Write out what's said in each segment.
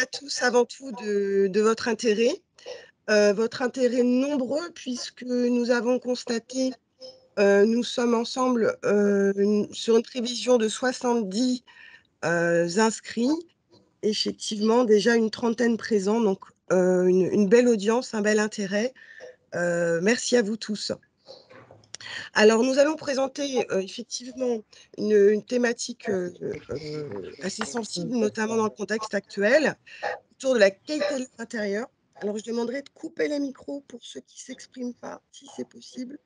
à tous avant tout de votre intérêt nombreux puisque nous avons constaté, nous sommes ensemble, sur une prévision de 70 inscrits. Effectivement, déjà une trentaine présents, donc une belle audience, un bel intérêt. Merci à vous tous. Alors, nous allons présenter effectivement une thématique assez sensible, notamment dans le contexte actuel, autour de la qualité de l'intérieur. Alors, je demanderai de couper les micros pour ceux qui ne s'expriment pas, si c'est possible.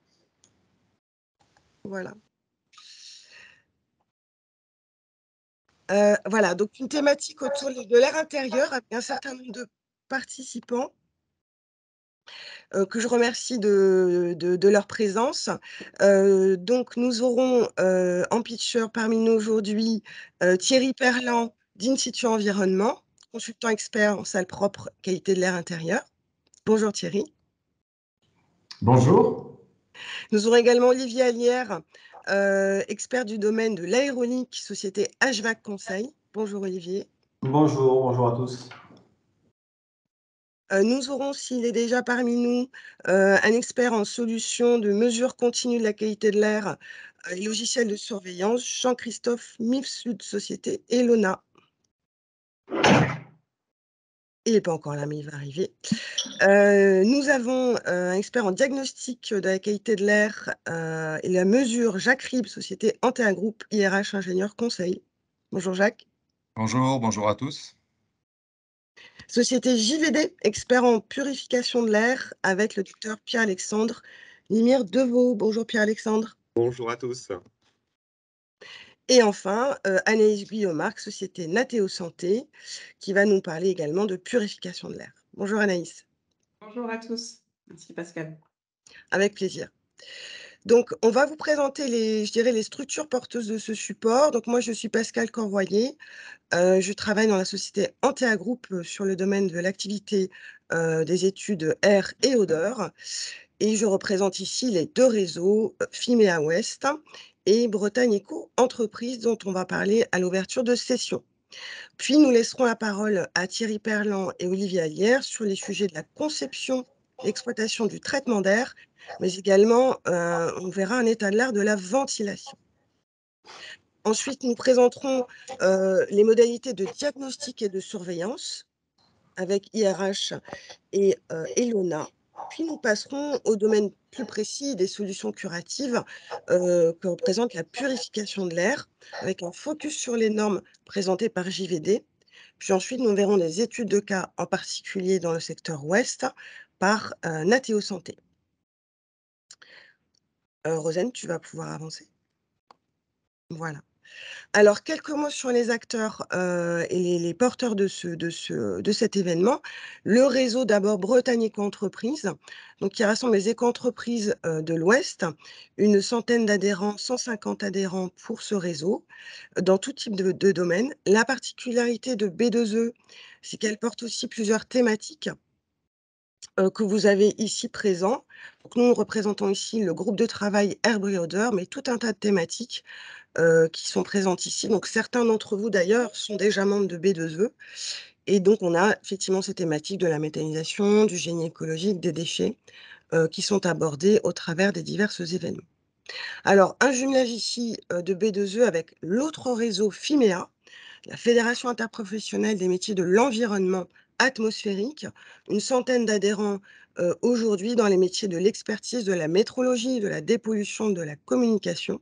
Voilà. Voilà, donc une thématique autour de l'air intérieur avec un certain nombre de participants. Que je remercie de leur présence. Donc nous aurons, en pitcher parmi nous aujourd'hui, Thierry Perlan d'In-Situ Environnement, consultant expert en salle propre, qualité de l'air intérieur. Bonjour Thierry. Bonjour. Nous aurons également Olivier Allière, expert du domaine de l'aéronique, société HVAC Conseil. Bonjour Olivier. Bonjour, bonjour à tous. Nous aurons, s'il est déjà parmi nous, un expert en solutions de mesure continue de la qualité de l'air et logiciels de surveillance, Jean-Christophe Mifsud, société Elona. Il n'est pas encore là, mais il va arriver. Nous avons un expert en diagnostic de la qualité de l'air et la mesure, Jacques Ribes, société Antea Group, IRH ingénieur conseil. Bonjour Jacques. Bonjour, bonjour à tous. Société JVD, expert en purification de l'air, avec le docteur Pierre-Alexandre Limire-Deveau. Bonjour Pierre-Alexandre. Bonjour à tous. Et enfin, Anaïs Guillaumarc, société Nateo Santé, qui va nous parler également de purification de l'air. Bonjour Anaïs. Bonjour à tous. Merci Pascal. Avec plaisir. Donc, on va vous présenter les structures porteuses de ce support. Donc, moi, je suis Pascal Corvoyer. Je travaille dans la société Antea Group sur le domaine de l'activité des études air et odeur. Et je représente ici les deux réseaux, Fimea Ouest et Bretagne Eco Entreprises, dont on va parler à l'ouverture de session. Puis, nous laisserons la parole à Thierry Perlan et Olivier Allière sur les sujets de la conception, l'exploitation du traitement d'air, mais également, on verra un état de l'art de la ventilation. Ensuite, nous présenterons les modalités de diagnostic et de surveillance avec IRH et Elona. Puis nous passerons au domaine plus précis des solutions curatives que représente la purification de l'air, avec un focus sur les normes présentées par JVD. Puis ensuite, nous verrons des études de cas, en particulier dans le secteur ouest, par Nateo Santé. Rosane, tu vas pouvoir avancer. Voilà. Alors, quelques mots sur les acteurs et les porteurs de cet événement. Le réseau d'abord Bretagne Éco-Entreprises, donc qui rassemble les éco-entreprises de l'Ouest, une centaine d'adhérents, 150 adhérents pour ce réseau, dans tout type de domaine. La particularité de B2E, c'est qu'elle porte aussi plusieurs thématiques que vous avez ici présents. Donc nous représentons ici le groupe de travail Air Bruit Odeur, mais tout un tas de thématiques qui sont présentes ici. Donc certains d'entre vous d'ailleurs sont déjà membres de B2E et donc on a effectivement ces thématiques de la méthanisation, du génie écologique, des déchets qui sont abordées au travers des divers événements. Alors un jumelage ici de B2E avec l'autre réseau Fimea, la Fédération interprofessionnelle des métiers de l'environnement atmosphérique, une centaine d'adhérents aujourd'hui dans les métiers de l'expertise, de la métrologie, de la dépollution, de la communication,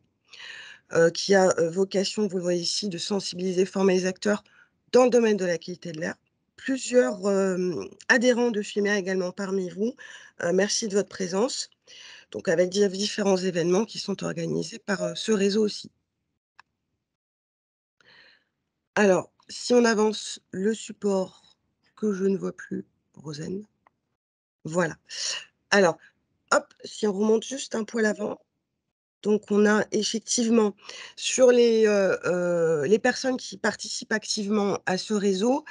qui a vocation, vous le voyez ici, de sensibiliser, former les acteurs dans le domaine de la qualité de l'air. Plusieurs adhérents de Fimea également parmi vous. Merci de votre présence. Donc avec différents événements qui sont organisés par ce réseau aussi. Alors, si on avance le support que je ne vois plus, Rosane. Voilà. Alors, hop, si on remonte juste un poil avant. Donc on a effectivement sur les personnes qui participent activement à ce réseau,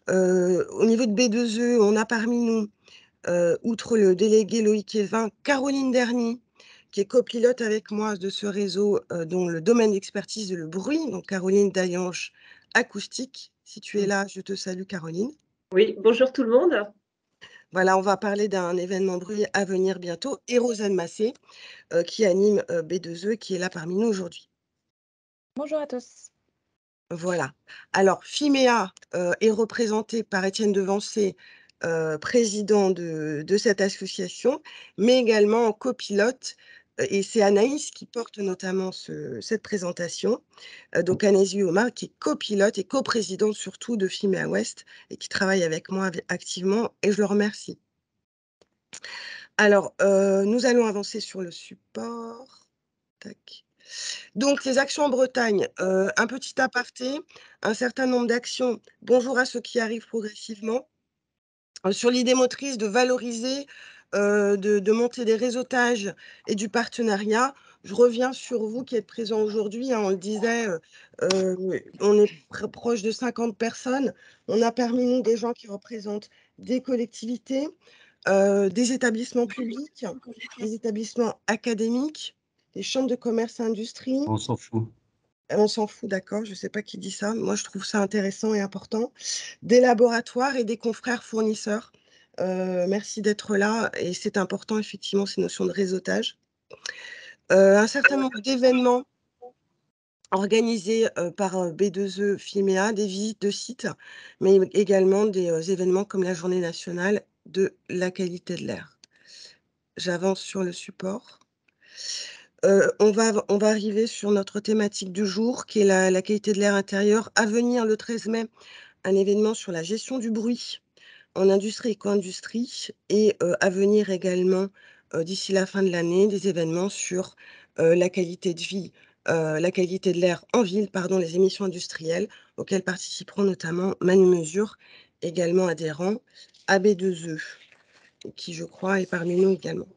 au niveau de B2E, on a parmi nous, outre le délégué Loïc Evin, Caroline Dernier, qui est copilote avec moi de ce réseau, dont le domaine d'expertise est le bruit. Donc Caroline Daillange, acoustique. Si tu es là, je te salue Caroline. Oui, bonjour tout le monde. Voilà, on va parler d'un événement bruit à venir bientôt et Rosanne Massé, qui anime, B2E, qui est là parmi nous aujourd'hui. Bonjour à tous. Voilà. Alors Fimea, est représenté par Étienne Devancé, président de cette association, mais également en copilote, et c'est Anaïs qui porte notamment cette présentation. Donc Anaïs Guillaumard qui est copilote et coprésidente surtout de Fimea West et qui travaille avec moi activement et je le remercie. Alors, nous allons avancer sur le support. Tac. Donc les actions en Bretagne, un petit aparté, un certain nombre d'actions. Bonjour à ceux qui arrivent progressivement. Sur l'idée motrice de valoriser, de monter des réseautages et du partenariat. Je reviens sur vous qui êtes présents aujourd'hui, hein, on le disait, on est proche de 50 personnes. On a parmi nous des gens qui représentent des collectivités, des établissements publics, des établissements académiques, des chambres de commerce et industrie. On s'en fout. On s'en fout, d'accord, je ne sais pas qui dit ça. Moi, je trouve ça intéressant et important. Des laboratoires et des confrères fournisseurs. Merci d'être là et c'est important, effectivement, ces notions de réseautage. Un certain nombre d'événements organisés par B2E Fimea, des visites de sites, mais également des événements comme la Journée nationale de la qualité de l'air. J'avance sur le support. On va arriver sur notre thématique du jour, qui est la qualité de l'air intérieur. À venir le 13 mai, un événement sur la gestion du bruit en industrie et co-industrie et à venir également, d'ici la fin de l'année, des événements sur, la qualité de vie, la qualité de l'air en ville, pardon, les émissions industrielles auxquelles participeront notamment Manu Mesure, également adhérent à B2E, qui je crois est parmi nous également.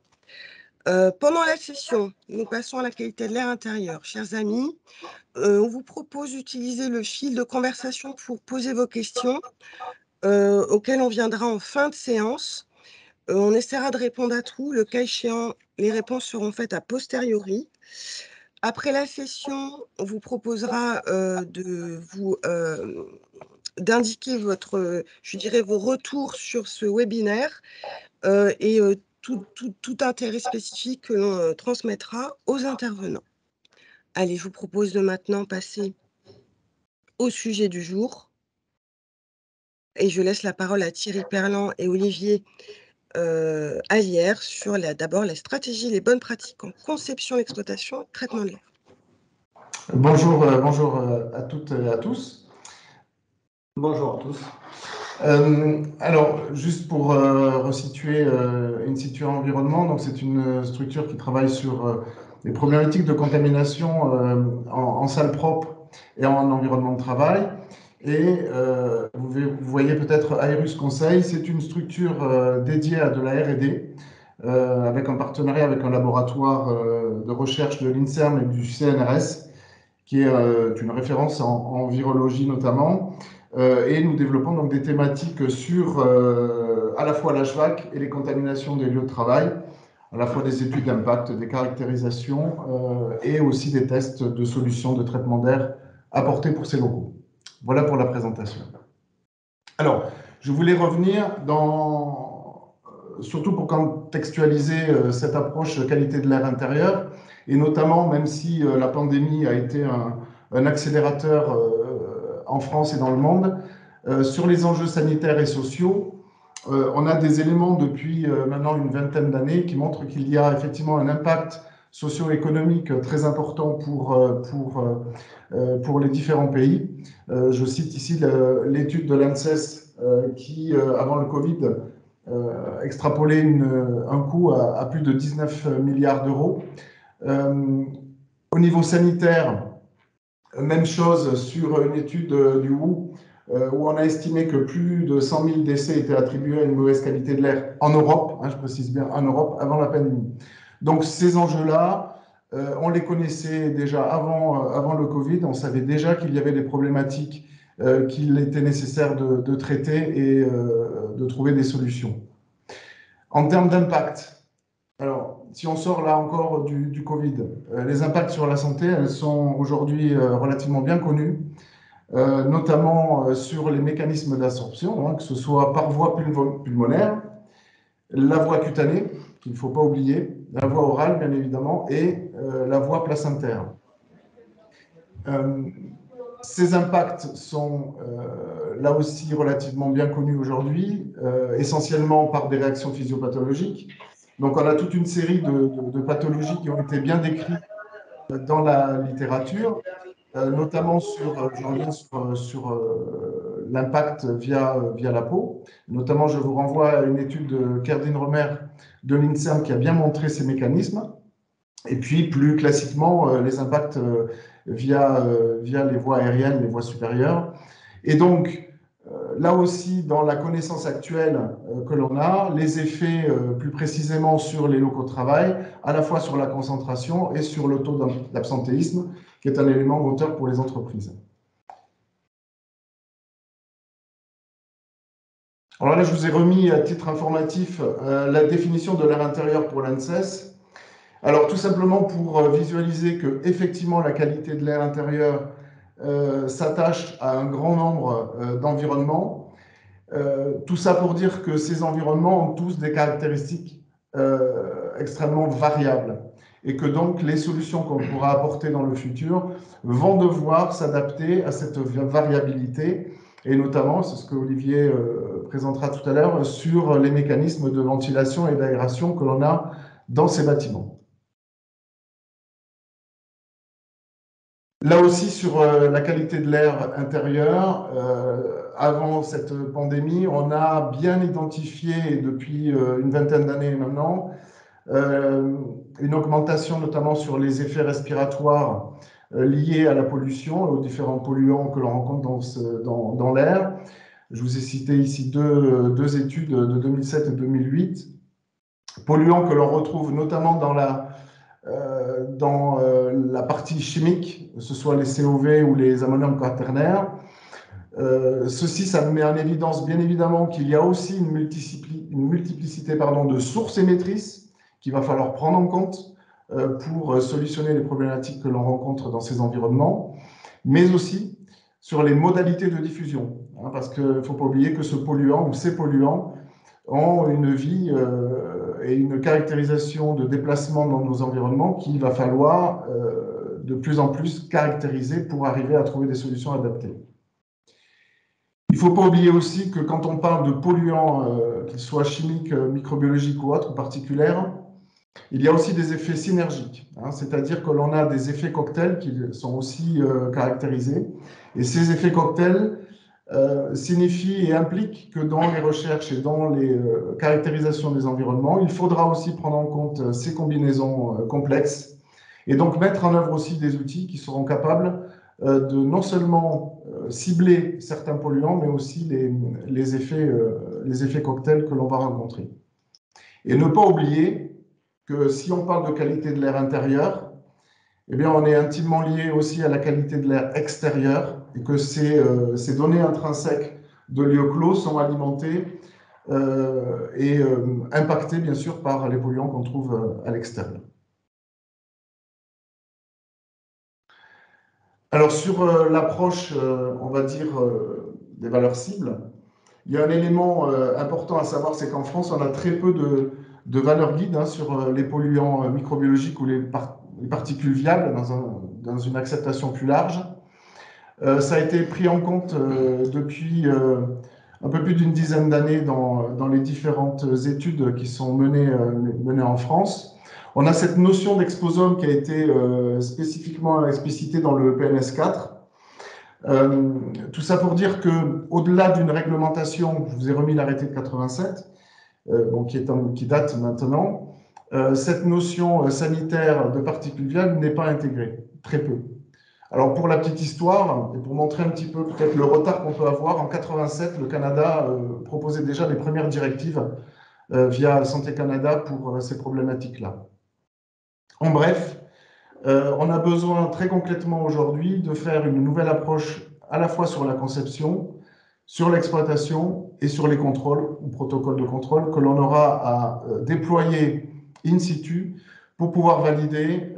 Pendant la session, nous passons à la qualité de l'air intérieur. Chers amis, on vous propose d'utiliser le fil de conversation pour poser vos questions, auxquelles on viendra en fin de séance. On essaiera de répondre à tout. Le cas échéant, les réponses seront faites a posteriori. Après la session, on vous proposera d'indiquer je dirais, vos retours sur ce webinaire et tout intérêt spécifique que l'on transmettra aux intervenants. Allez, je vous propose de maintenant passer au sujet du jour. Et je laisse la parole à Thierry Perland et Olivier Allière sur d'abord la stratégie, les bonnes pratiques en conception, exploitation et traitement de l'air. Bonjour, à toutes et à tous. Bonjour à tous. Alors, juste pour resituer In Situ Environnement, donc c'est une structure qui travaille sur les problématiques de contamination en salle propre et en environnement de travail. Et vous voyez peut-être Aerus Conseil, c'est une structure dédiée à de la R&D, avec un partenariat avec un laboratoire de recherche de l'INSERM et du CNRS, qui est une référence en virologie notamment. Et nous développons donc des thématiques sur à la fois l'HVAC et les contaminations des lieux de travail, à la fois des études d'impact, des caractérisations et aussi des tests de solutions de traitement d'air apportés pour ces locaux. Voilà pour la présentation. Alors, je voulais revenir surtout pour contextualiser cette approche qualité de l'air intérieur, et notamment, même si la pandémie a été un accélérateur en France et dans le monde, sur les enjeux sanitaires et sociaux, on a des éléments depuis maintenant une vingtaine d'années qui montrent qu'il y a effectivement un impact socio-économique très important pour les différents pays. Je cite ici l'étude de l'ANSES qui, avant le Covid, extrapolait un coût à plus de 19 milliards d'euros. Au niveau sanitaire, même chose sur une étude du WHO, où on a estimé que plus de 100 000 décès étaient attribués à une mauvaise qualité de l'air en Europe, je précise bien en Europe, avant la pandémie. Donc ces enjeux-là, on les connaissait déjà avant le Covid, on savait déjà qu'il y avait des problématiques qu'il était nécessaire de traiter et de trouver des solutions. En termes d'impact, alors si on sort là encore du Covid, les impacts sur la santé, elles sont aujourd'hui relativement bien connues. notamment sur les mécanismes d'absorption, hein, que ce soit par voie pulmonaire, la voie cutanée, qu'il ne faut pas oublier, la voie orale, bien évidemment, et la voie placentaire. Ces impacts sont là aussi relativement bien connus aujourd'hui, essentiellement par des réactions physiopathologiques. Donc on a toute une série de pathologies qui ont été bien décrites dans la littérature, notamment je reviens sur l'impact via la peau. Notamment, je vous renvoie à une étude de Kerdin Romer de l'INSERM qui a bien montré ces mécanismes. Et puis, plus classiquement, les impacts via les voies aériennes, les voies supérieures. Et donc, là aussi, dans la connaissance actuelle que l'on a, les effets plus précisément sur les locaux de travail, à la fois sur la concentration et sur le taux d'absentéisme, qui est un élément moteur pour les entreprises. Alors là, je vous ai remis à titre informatif la définition de l'air intérieur pour l'ANSES. Alors, tout simplement pour visualiser que, effectivement, la qualité de l'air intérieur s'attache à un grand nombre d'environnements. Tout ça pour dire que ces environnements ont tous des caractéristiques extrêmement variables et que donc les solutions qu'on pourra apporter dans le futur vont devoir s'adapter à cette variabilité et notamment, c'est ce que Olivier présentera tout à l'heure, sur les mécanismes de ventilation et d'aération que l'on a dans ces bâtiments. Là aussi, sur la qualité de l'air intérieur, avant cette pandémie, on a bien identifié depuis une vingtaine d'années maintenant une augmentation notamment sur les effets respiratoires liés à la pollution, aux différents polluants que l'on rencontre dans l'air. Je vous ai cité ici deux études de 2007 et 2008. Polluants que l'on retrouve notamment dans la partie chimique, que ce soit les COV ou les ammoniums quaternaires. Ceci, ça met en évidence bien évidemment qu'il y a aussi une multiplicité de sources émettrices qu'il va falloir prendre en compte pour solutionner les problématiques que l'on rencontre dans ces environnements, mais aussi sur les modalités de diffusion, hein, parce qu'il ne faut pas oublier que ce polluant ou ces polluants ont une vie et une caractérisation de déplacement dans nos environnements qu'il va falloir de plus en plus caractériser pour arriver à trouver des solutions adaptées. Il ne faut pas oublier aussi que quand on parle de polluants, qu'ils soient chimiques, microbiologiques ou autres, particuliers, il y a aussi des effets synergiques, hein, c'est-à-dire que l'on a des effets cocktails qui sont aussi caractérisés. Et ces effets cocktails signifient et impliquent que dans les recherches et dans les caractérisations des environnements, il faudra aussi prendre en compte ces combinaisons complexes et donc mettre en œuvre aussi des outils qui seront capables de non seulement cibler certains polluants, mais aussi les effets cocktails que l'on va rencontrer. Et ne pas oublier que si on parle de qualité de l'air intérieur, eh bien, on est intimement lié aussi à la qualité de l'air extérieur et que ces données intrinsèques de lieux clos sont alimentées et impactées, bien sûr, par les polluants qu'on trouve à l'extérieur. Alors, sur l'approche, on va dire, des valeurs cibles, il y a un élément important à savoir, c'est qu'en France, on a très peu de valeurs guides hein, sur les polluants microbiologiques ou les particules viables dans une acceptation plus large. Ça a été pris en compte depuis un peu plus d'une dizaine d'années dans les différentes études qui sont menées en France. On a cette notion d'exposome qui a été spécifiquement explicitée dans le PNS 4. Tout ça pour dire qu'au-delà d'une réglementation, je vous ai remis l'arrêté de 87, qui date maintenant, cette notion sanitaire de particules viables n'est pas intégrée, très peu. Alors pour la petite histoire, et pour montrer un petit peu peut-être le retard qu'on peut avoir, en 87, le Canada proposait déjà les premières directives via Santé Canada pour ces problématiques-là. En bref, on a besoin très concrètement aujourd'hui de faire une nouvelle approche à la fois sur la conception, sur l'exploitation et sur les contrôles ou protocoles de contrôle que l'on aura à déployer in situ pour pouvoir valider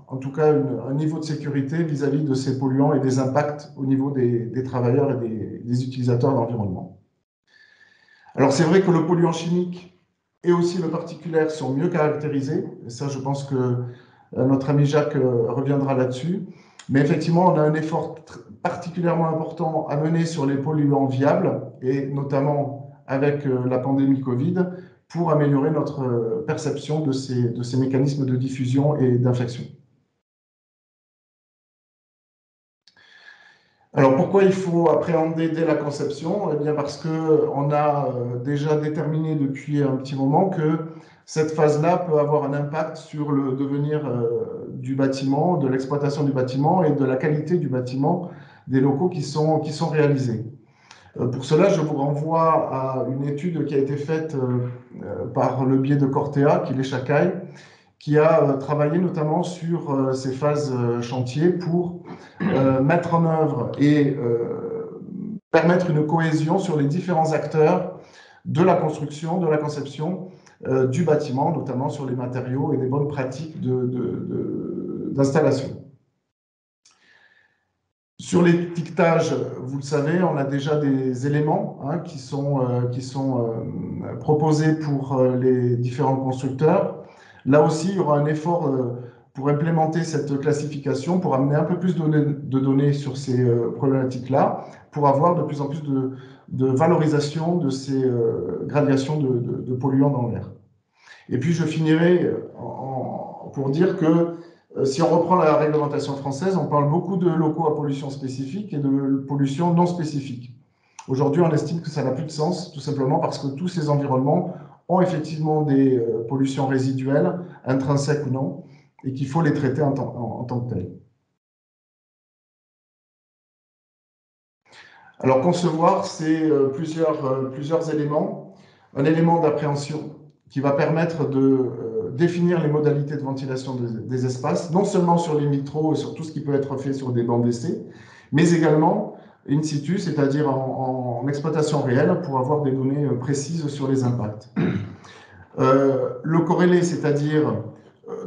en tout cas un niveau de sécurité vis-à-vis de ces polluants et des impacts au niveau des travailleurs et des utilisateurs d'environnement. Alors c'est vrai que le polluant chimique et aussi le particulaire sont mieux caractérisés, et ça je pense que notre ami Jacques reviendra là-dessus, mais effectivement on a un effort particulièrement important à mener sur les polluants viables, et notamment avec la pandémie Covid, pour améliorer notre perception de ces mécanismes de diffusion et d'infection. Alors pourquoi il faut appréhender dès la conception? Eh bien parce qu'on a déjà déterminé depuis un petit moment que cette phase-là peut avoir un impact sur le devenir du bâtiment, de l'exploitation du bâtiment et de la qualité du bâtiment, des locaux qui sont réalisés. Pour cela, je vous renvoie à une étude qui a été faite par le biais de Cortea, qui est Chacaille, qui a travaillé notamment sur ces phases chantier pour mettre en œuvre et permettre une cohésion sur les différents acteurs de la construction, de la conception du bâtiment, notamment sur les matériaux et des bonnes pratiques d'installation. Sur l'étiquetage, vous le savez, on a déjà des éléments qui sont proposés pour les différents constructeurs. Là aussi, il y aura un effort pour implémenter cette classification, pour amener un peu plus de données sur ces problématiques-là, pour avoir de plus en plus de valorisation de ces gradations de polluants dans l'air. Et puis, je finirai pour dire que si on reprend la réglementation française, on parle beaucoup de locaux à pollution spécifique et de pollution non spécifique. Aujourd'hui, on estime que ça n'a plus de sens, tout simplement parce que tous ces environnements ont effectivement des pollutions résiduelles, intrinsèques ou non, et qu'il faut les traiter en tant que telles. Alors, concevoir, c'est plusieurs éléments. Un élément d'appréhension qui va permettre de définir les modalités de ventilation des espaces, non seulement sur les vitraux et sur tout ce qui peut être fait sur des bancs d'essai, mais également in situ, c'est-à-dire en exploitation réelle, pour avoir des données précises sur les impacts. Le corrélé, c'est-à-dire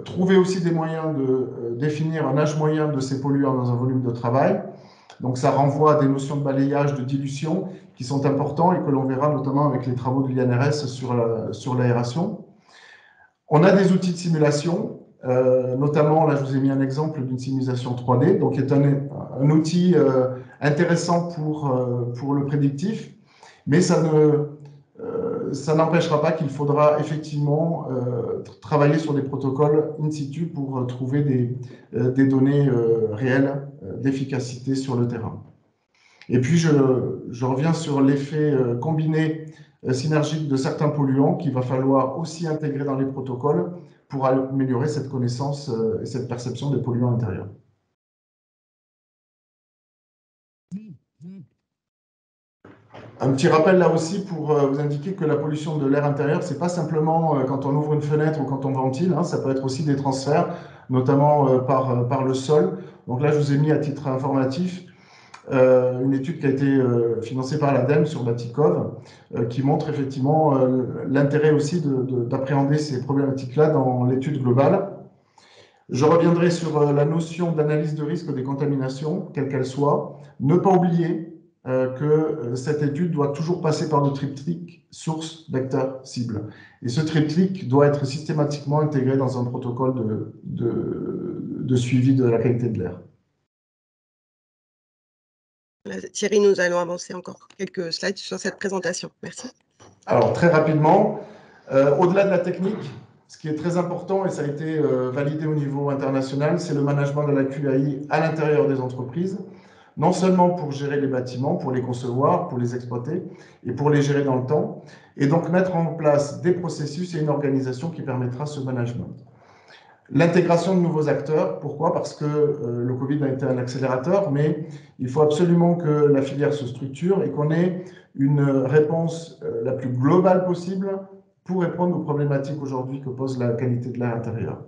trouver aussi des moyens de définir un âge moyen de ces polluants dans un volume de travail. Donc ça renvoie à des notions de balayage, de dilution, qui sont importants et que l'on verra notamment avec les travaux de l'INRS sur l'aération. On a des outils de simulation, notamment, là je vous ai mis un exemple d'une simulation 3D, donc qui est un outil intéressant pour le prédictif, mais ça n'empêchera pas qu'il faudra effectivement travailler sur des protocoles in situ pour trouver des données réelles d'efficacité sur le terrain. Et puis, je reviens sur l'effet combiné synergique de certains polluants qu'il va falloir aussi intégrer dans les protocoles pour améliorer cette connaissance et cette perception des polluants intérieurs. Un petit rappel là aussi pour vous indiquer que la pollution de l'air intérieur, c'est pas simplement quand on ouvre une fenêtre ou quand on ventile, ça peut être aussi des transferts, notamment par le sol. Donc là, je vous ai mis à titre informatif une étude qui a été financée par l'ADEME sur Batikov, qui montre effectivement l'intérêt aussi d'appréhender ces problématiques-là dans l'étude globale. Je reviendrai sur la notion d'analyse de risque des contaminations, quelle qu'elle soit. Ne pas oublier que cette étude doit toujours passer par le triptyque source, vecteur, cible. Et ce triptyque doit être systématiquement intégré dans un protocole de suivi de la qualité de l'air. Thierry, nous allons avancer encore quelques slides sur cette présentation. Merci. Alors, très rapidement, au-delà de la technique, ce qui est très important, et ça a été validé au niveau international, c'est le management de la QAI à l'intérieur des entreprises, non seulement pour gérer les bâtiments, pour les concevoir, pour les exploiter, et pour les gérer dans le temps, et donc mettre en place des processus et une organisation qui permettra ce management. L'intégration de nouveaux acteurs, pourquoi? Parce que le Covid a été un accélérateur, mais il faut absolument que la filière se structure et qu'on ait une réponse la plus globale possible pour répondre aux problématiques aujourd'hui que pose la qualité de l'air intérieur.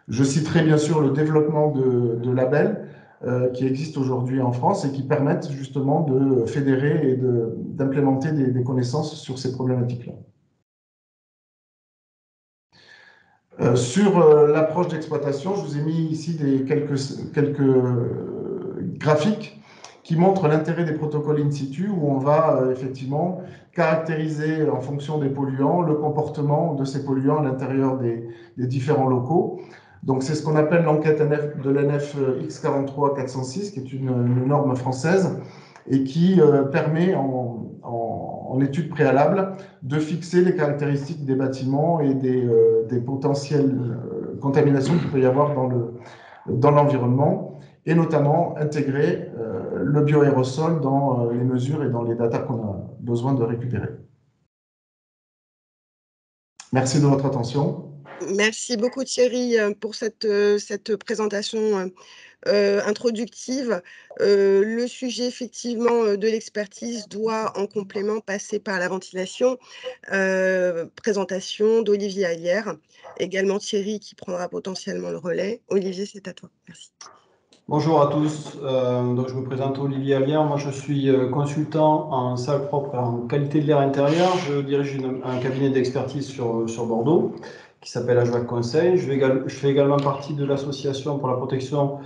Je citerai bien sûr le développement de labels qui existent aujourd'hui en France et qui permettent justement de fédérer et d'implémenter des connaissances sur ces problématiques-là. Sur l'approche d'exploitation, je vous ai mis ici quelques graphiques qui montrent l'intérêt des protocoles in situ, où on va effectivement caractériser en fonction des polluants le comportement de ces polluants à l'intérieur des différents locaux. Donc c'est ce qu'on appelle l'enquête de l'NF X43406, qui est une norme française et qui permet en étude préalable de fixer les caractéristiques des bâtiments et des potentielles contaminations qu'il peut y avoir dans l'environnement, et notamment intégrer le bioaérosol dans les mesures et dans les datas qu'on a besoin de récupérer. Merci de votre attention. Merci beaucoup Thierry pour cette présentation introductive. Le sujet effectivement de l'expertise doit en complément passer par la ventilation. Présentation d'Olivier Allière, également Thierry qui prendra potentiellement le relais. Olivier, c'est à toi. Merci. Bonjour à tous. Donc je me présente Olivier Allière. Moi, je suis consultant en salle propre et en qualité de l'air intérieur. Je dirige un cabinet d'expertise sur Bordeaux qui s'appelle HVAC Conseil. Je fais également partie de l'association pour la protection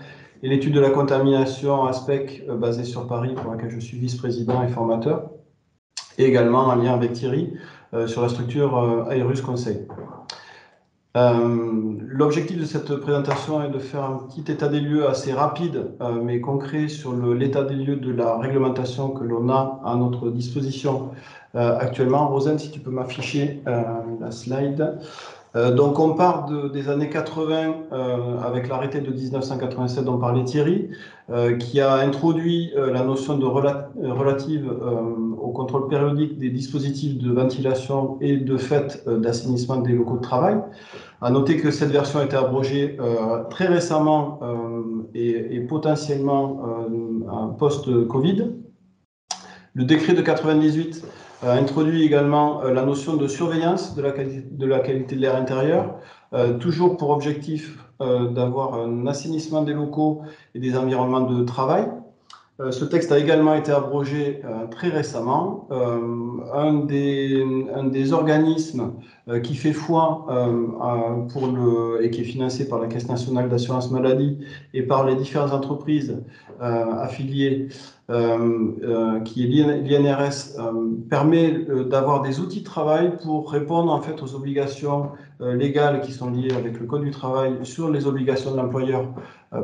et l'étude de la contamination ASPEC basée sur Paris, pour laquelle je suis vice-président et formateur, et également en lien avec Thierry sur la structure Aerus Conseil. L'objectif de cette présentation est de faire un petit état des lieux assez rapide mais concret sur l'état des lieux de la réglementation que l'on a à notre disposition actuellement. Rosane, si tu peux m'afficher la slide. Donc on part des années 80 avec l'arrêté de 1987 dont parlait Thierry, qui a introduit la notion de relative au contrôle périodique des dispositifs de ventilation et de fait d'assainissement des locaux de travail. À noter que cette version a été abrogée très récemment et potentiellement post-Covid. Le décret de 98 a introduit également la notion de surveillance de la qualité de l'air intérieur, toujours pour objectif d'avoir un assainissement des locaux et des environnements de travail. Ce texte a également été abrogé très récemment. Un des organismes qui fait foi et qui est financé par la Caisse nationale d'assurance maladie et par les différentes entreprises affiliées, qui est l'INRS, permet d'avoir des outils de travail pour répondre en fait aux obligations légales qui sont liées avec le Code du travail sur les obligations de l'employeur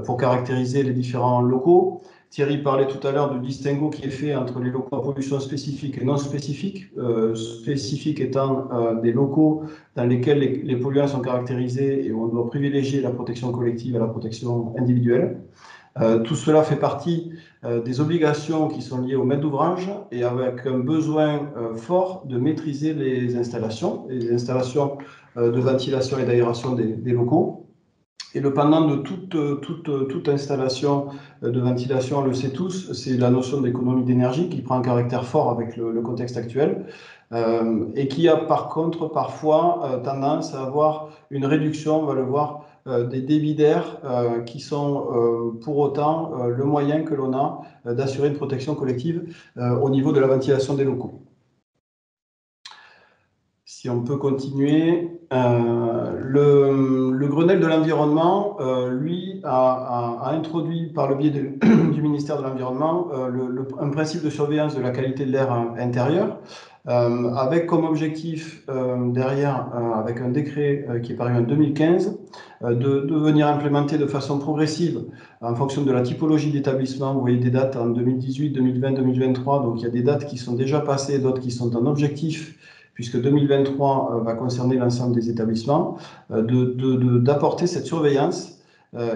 pour caractériser les différents locaux. Thierry parlait tout à l'heure du distinguo qui est fait entre les locaux à pollution spécifique et non spécifique, spécifiques étant des locaux dans lesquels les polluants sont caractérisés et où on doit privilégier la protection collective à la protection individuelle. Tout cela fait partie des obligations qui sont liées au maître d'ouvrage et avec un besoin fort de maîtriser les installations de ventilation et d'aération des locaux. Et le pendant de toute installation de ventilation, on le sait tous, c'est la notion d'économie d'énergie qui prend un caractère fort avec le contexte actuel et qui a par contre parfois tendance à avoir une réduction, on va le voir, des débits d'air qui sont pour autant le moyen que l'on a d'assurer une protection collective au niveau de la ventilation des locaux. Si on peut continuer, le Grenelle de l'environnement, lui, a introduit par le biais du ministère de l'Environnement un principe de surveillance de la qualité de l'air intérieur, avec comme objectif derrière, avec un décret qui est paru en 2015, de venir implémenter de façon progressive en fonction de la typologie d'établissement. Vous voyez des dates en 2018, 2020, 2023, donc il y a des dates qui sont déjà passées, d'autres qui sont en objectif, puisque 2023 va concerner l'ensemble des établissements, d'apporter cette surveillance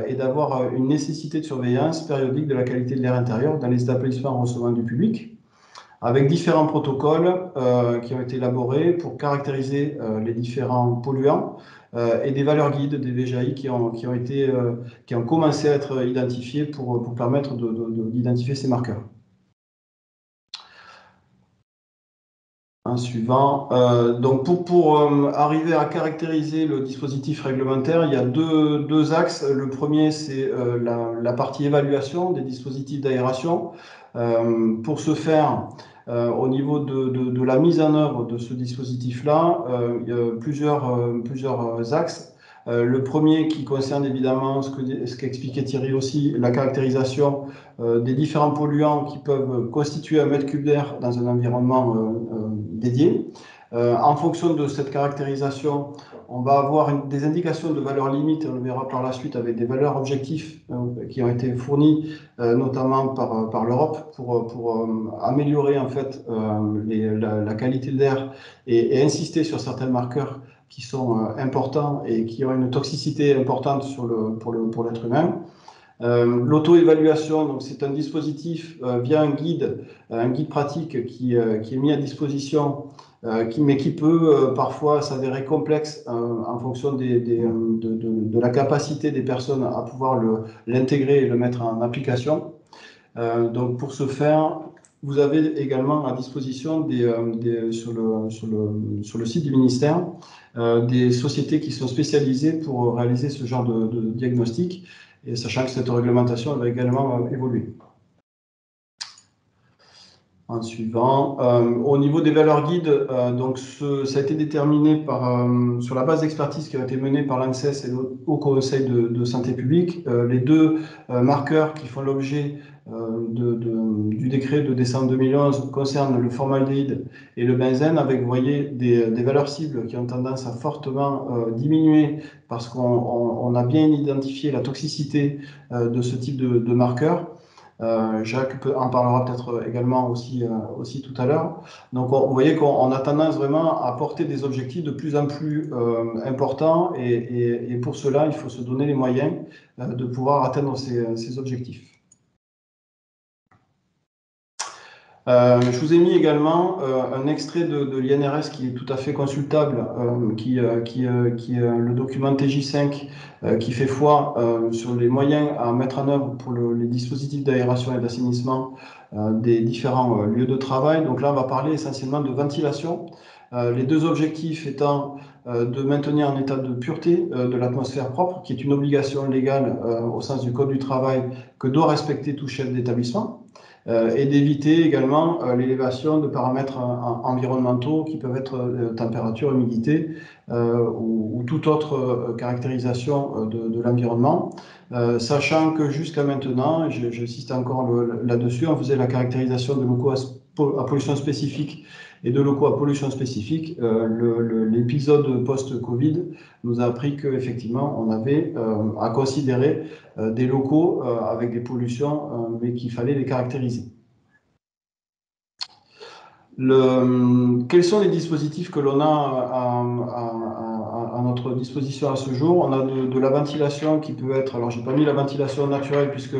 et d'avoir une nécessité de surveillance périodique de la qualité de l'air intérieur dans les établissements recevant du public, avec différents protocoles qui ont été élaborés pour caractériser les différents polluants et des valeurs guides, des VGI qui ont commencé à être identifiés pour permettre d'identifier ces marqueurs. Un suivant. Donc pour arriver à caractériser le dispositif réglementaire, il y a deux axes. Le premier, c'est la partie évaluation des dispositifs d'aération. Pour ce faire, au niveau de la mise en œuvre de ce dispositif-là, il y a plusieurs axes. Le premier qui concerne évidemment ce qu'expliquait Thierry aussi, la caractérisation des différents polluants qui peuvent constituer un mètre cube d'air dans un environnement dédié. En fonction de cette caractérisation, on va avoir des indications de valeurs limites, on le verra par la suite avec des valeurs objectifs qui ont été fournies notamment par l'Europe pour améliorer en fait la qualité de l'air et insister sur certains marqueurs qui sont importants et qui ont une toxicité importante pour l'être humain. L'auto-évaluation, donc c'est un dispositif via un guide pratique qui est mis à disposition, mais qui peut parfois s'avérer complexe en fonction de la capacité des personnes à pouvoir l'intégrer et le mettre en application. Donc pour ce faire, vous avez également à disposition sur le site du ministère des sociétés qui sont spécialisées pour réaliser ce genre de diagnostic, et sachant que cette réglementation va également évoluer. En suivant, au niveau des valeurs guides, donc ça a été déterminé sur la base d'expertise qui a été menée par l'ANSES et le Haut Conseil de santé publique. Les deux marqueurs qui font l'objet du décret de décembre 2011 concernent le formaldéhyde et le benzène, avec, vous voyez, des valeurs cibles qui ont tendance à fortement diminuer parce qu'on a bien identifié la toxicité de ce type de marqueurs. Jacques en parlera peut-être également aussi tout à l'heure. Donc vous voyez qu'on a tendance vraiment à porter des objectifs de plus en plus importants, et pour cela il faut se donner les moyens de pouvoir atteindre ces objectifs. Je vous ai mis également un extrait de l'INRS qui est tout à fait consultable, qui est le document TJ5 qui fait foi sur les moyens à mettre en œuvre pour les dispositifs d'aération et d'assainissement des différents lieux de travail. Donc là, on va parler essentiellement de ventilation. Les deux objectifs étant de maintenir un état de pureté de l'atmosphère propre, qui est une obligation légale au sens du Code du travail que doit respecter tout chef d'établissement. Et d'éviter également l'élévation de paramètres environnementaux qui peuvent être température, humidité ou toute autre caractérisation de l'environnement. Sachant que jusqu'à maintenant, j'insiste encore là-dessus, on faisait la caractérisation de locaux à pollution spécifique et de locaux à pollution spécifique. L'épisode post-Covid nous a appris qu'effectivement, on avait à considérer des locaux avec des pollutions, mais qu'il fallait les caractériser. Quels sont les dispositifs que l'on a à notre disposition à ce jour? On a de la ventilation qui peut être, alors j'ai pas mis la ventilation naturelle puisque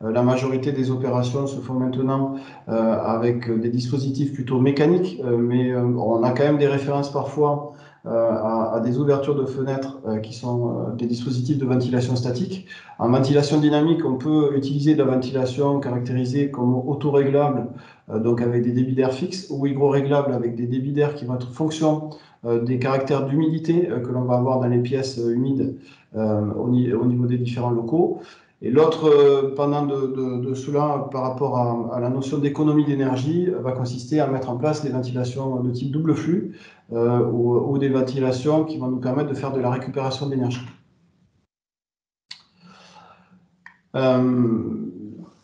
la majorité des opérations se font maintenant avec des dispositifs plutôt mécaniques, mais on a quand même des références parfois à des ouvertures de fenêtres qui sont des dispositifs de ventilation statique. En ventilation dynamique, on peut utiliser de la ventilation caractérisée comme autoréglable, donc avec des débits d'air fixes, ou hygroréglable avec des débits d'air qui vont être fonction des caractères d'humidité que l'on va avoir dans les pièces humides au niveau des différents locaux. Et l'autre pendant de cela, par rapport à la notion d'économie d'énergie, va consister à mettre en place des ventilations de type double flux ou des ventilations qui vont nous permettre de faire de la récupération d'énergie.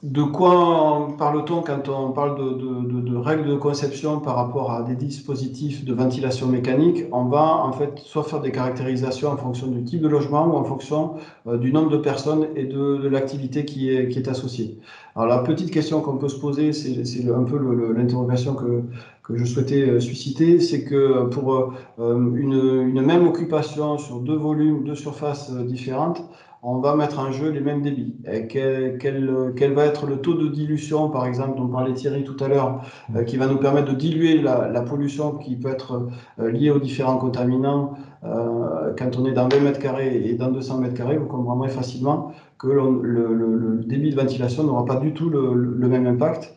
De quoi parle-t-on quand on parle de règles de conception par rapport à des dispositifs de ventilation mécanique? On va en fait soit faire des caractérisations en fonction du type de logement ou en fonction du nombre de personnes et de l'activité qui est associée. Alors la petite question qu'on peut se poser, c'est un peu l'interrogation que je souhaitais susciter, c'est que pour une même occupation sur deux volumes, deux surfaces différentes, on va mettre en jeu les mêmes débits. Quel va être le taux de dilution, par exemple, dont parlait Thierry tout à l'heure, qui va nous permettre de diluer la pollution qui peut être liée aux différents contaminants. Quand on est dans 20 mètres carrés et dans 200 mètres carrés, vous comprendrez facilement que le débit de ventilation n'aura pas du tout le même impact,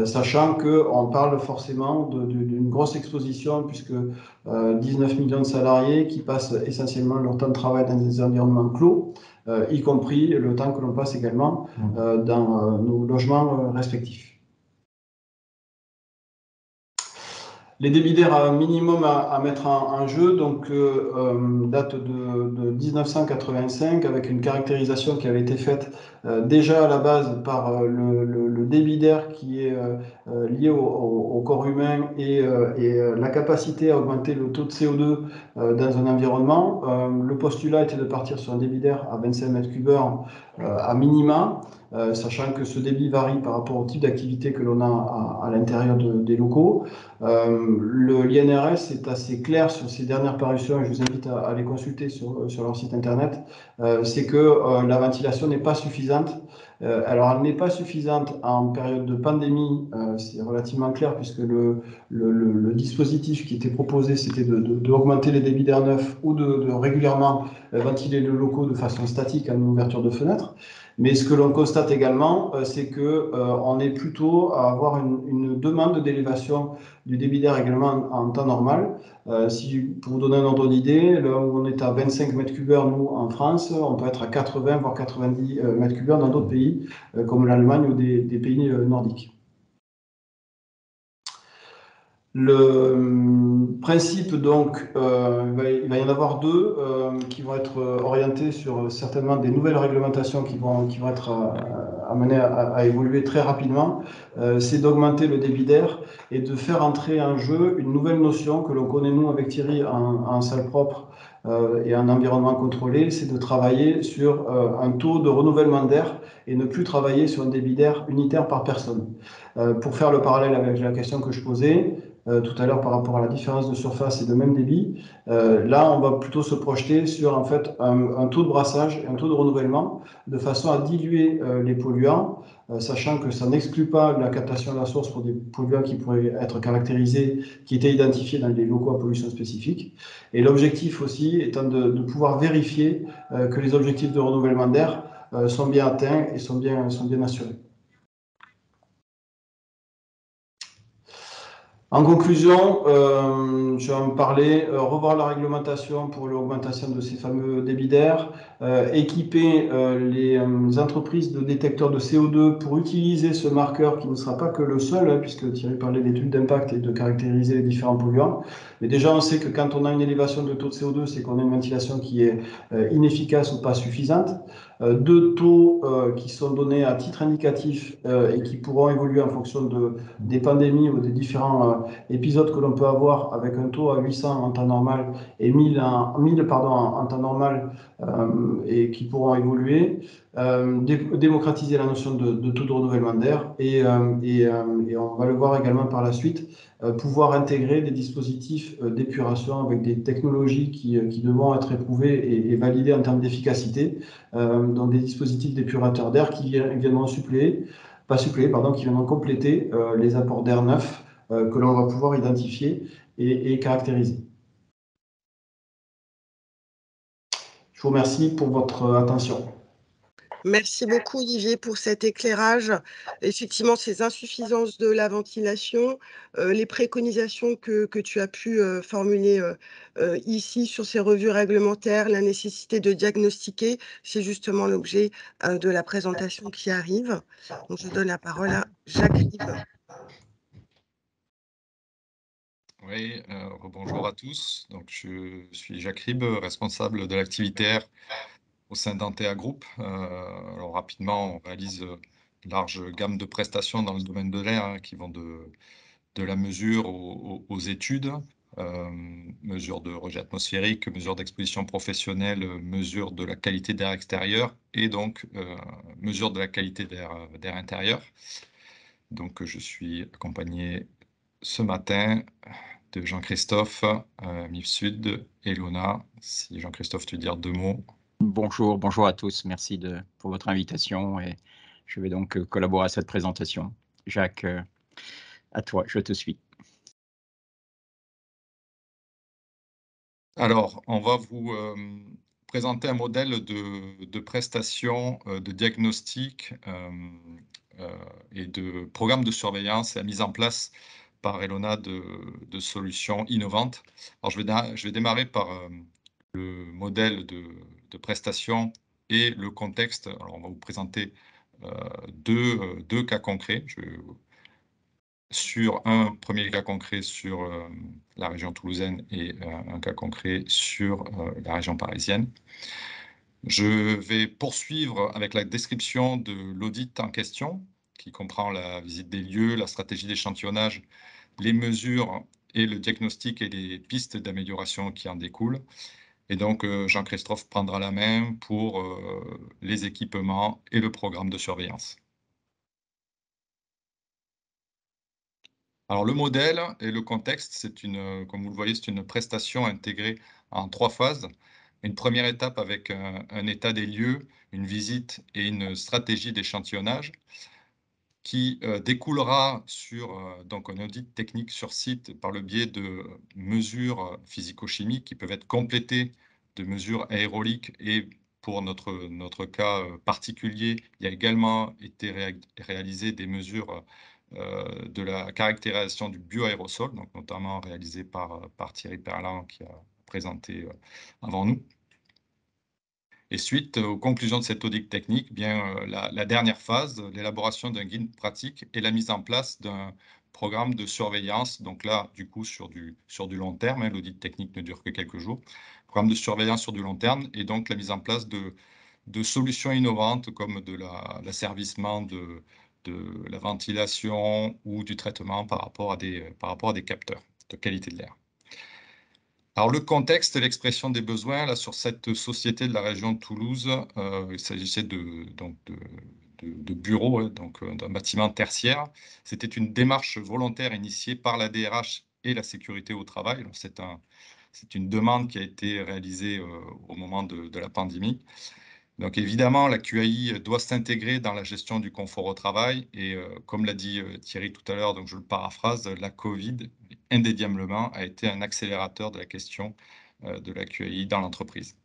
sachant qu'on parle forcément d'une grosse exposition, puisque 19 millions de salariés qui passent essentiellement leur temps de travail dans des environnements clos, y compris le temps que l'on passe également dans nos logements respectifs. Les débits d'air à un minimum à mettre en jeu, donc date de 1985 avec une caractérisation qui avait été faite déjà à la base par le débit d'air qui est lié au corps humain et la capacité à augmenter le taux de CO2 dans un environnement. Le postulat était de partir sur un débit d'air à 25 mètres cubes à minima. Sachant que ce débit varie par rapport au type d'activité que l'on a à l'intérieur des locaux. L'INRS est assez clair sur ces dernières parutions, et je vous invite à les consulter sur leur site internet, c'est que la ventilation n'est pas suffisante. Alors, elle n'est pas suffisante en période de pandémie, c'est relativement clair, puisque le dispositif qui était proposé, c'était d'augmenter les débits d'air neuf ou de régulièrement ventiler les locaux de façon statique en ouverture de fenêtres. Mais ce que l'on constate également, c'est qu'on est plutôt à avoir une demande d'élévation du débit d'air également en temps normal. Pour vous donner un ordre d'idée, là où on est à 25 mètres cubes, nous, en France, on peut être à 80, voire 90 mètres cubes dans d'autres pays, comme l'Allemagne ou des pays nordiques. Le principe, donc, il va y en avoir deux qui vont être orientés sur certainement des nouvelles réglementations qui vont être amenées à évoluer très rapidement. C'est d'augmenter le débit d'air et de faire entrer en jeu une nouvelle notion que l'on connaît, nous, avec Thierry, en salle propre et en environnement contrôlé, c'est de travailler sur un taux de renouvellement d'air et ne plus travailler sur un débit d'air unitaire par personne. Pour faire le parallèle avec la question que je posais, tout à l'heure par rapport à la différence de surface et de même débit. Là, on va plutôt se projeter sur en fait un taux de brassage et un taux de renouvellement de façon à diluer les polluants, sachant que ça n'exclut pas la captation à la source pour des polluants qui pourraient être caractérisés, qui étaient identifiés dans les locaux à pollution spécifique. Et l'objectif aussi étant de pouvoir vérifier que les objectifs de renouvellement d'air sont bien atteints et sont bien assurés. En conclusion, je vais en parler, revoir la réglementation pour l'augmentation de ces fameux débits d'air, équiper les entreprises de détecteurs de CO2 pour utiliser ce marqueur qui ne sera pas que le seul, hein, puisque Thierry parlait d'études d'impact et de caractériser les différents polluants. Mais déjà, on sait que quand on a une élévation de taux de CO2, c'est qu'on a une ventilation qui est inefficace ou pas suffisante. Deux taux qui sont donnés à titre indicatif et qui pourront évoluer en fonction des pandémies ou des différents épisodes que l'on peut avoir avec un taux à 800 en temps normal et 1000 en temps normal et qui pourront évoluer. Démocratiser la notion de taux de renouvellement d'air et on va le voir également par la suite, pouvoir intégrer des dispositifs d'épuration avec des technologies qui devront être éprouvées et validées en termes d'efficacité, dans des dispositifs d'épurateurs d'air qui viendront qui viendront compléter les apports d'air neuf que l'on va pouvoir identifier et caractériser. Je vous remercie pour votre attention. Merci beaucoup, Olivier, pour cet éclairage. Effectivement, ces insuffisances de la ventilation, les préconisations que tu as pu formuler ici sur ces revues réglementaires, la nécessité de diagnostiquer, c'est justement l'objet de la présentation qui arrive. Donc, je donne la parole à Jacques Ribes. Oui, bonjour à tous. Donc, je suis Jacques Ribes, responsable de l'activité R au sein d'Antea Group. Alors, rapidement, on réalise une large gamme de prestations dans le domaine de l'air, hein, qui vont de la mesure aux études, mesure de rejet atmosphérique, mesure d'exposition professionnelle, mesure de la qualité d'air extérieur et donc mesure de la qualité d'air intérieur. Donc, je suis accompagné ce matin de Jean-Christophe, MIF Sud, et Lona. Si Jean-Christophe, tu veux dire deux mots. Bonjour à tous. Merci pour votre invitation et je vais donc collaborer à cette présentation. Jacques, à toi, je te suis. Alors, on va vous présenter un modèle de prestation, de diagnostic et de programme de surveillance et la mise en place par Elona de solutions innovantes. Alors, je vais démarrer par le modèle de prestation et le contexte. Alors, on va vous présenter deux cas concrets. sur un premier cas concret sur la région toulousaine et un cas concret sur la région parisienne. Je vais poursuivre avec la description de l'audit en question, qui comprend la visite des lieux, la stratégie d'échantillonnage, les mesures et le diagnostic et les pistes d'amélioration qui en découlent. Et donc, Jean-Christophe prendra la main pour les équipements et le programme de surveillance. Alors, le modèle et le contexte, comme vous le voyez, c'est une prestation intégrée en 3 phases. Une première étape avec un état des lieux, une visite et une stratégie d'échantillonnage qui découlera sur donc un audit technique sur site par le biais de mesures physico-chimiques qui peuvent être complétées de mesures aéroliques et pour notre cas particulier, il y a également été réalisé des mesures de la caractérisation du bioaérosol, donc notamment réalisées par Thierry Perlin qui a présenté avant nous. Et suite aux conclusions de cette audit technique, bien, la dernière phase, l'élaboration d'un guide pratique et la mise en place d'un programme de surveillance. Donc là, du coup, sur du long terme, hein, l'audit technique ne dure que quelques jours. Programme de surveillance sur du long terme et donc la mise en place de solutions innovantes comme de l'asservissement de la ventilation ou du traitement par rapport à des capteurs de qualité de l'air. Alors, le contexte, l'expression des besoins, là, sur cette société de la région de Toulouse, il s'agissait de bureaux, hein, donc d'un bâtiment tertiaire. C'était une démarche volontaire initiée par la DRH et la sécurité au travail. C'est une demande qui a été réalisée au moment de la pandémie. Donc évidemment, la QAI doit s'intégrer dans la gestion du confort au travail et comme l'a dit Thierry tout à l'heure, donc je le paraphrase, la Covid, indéniablement, a été un accélérateur de la question de la QAI dans l'entreprise.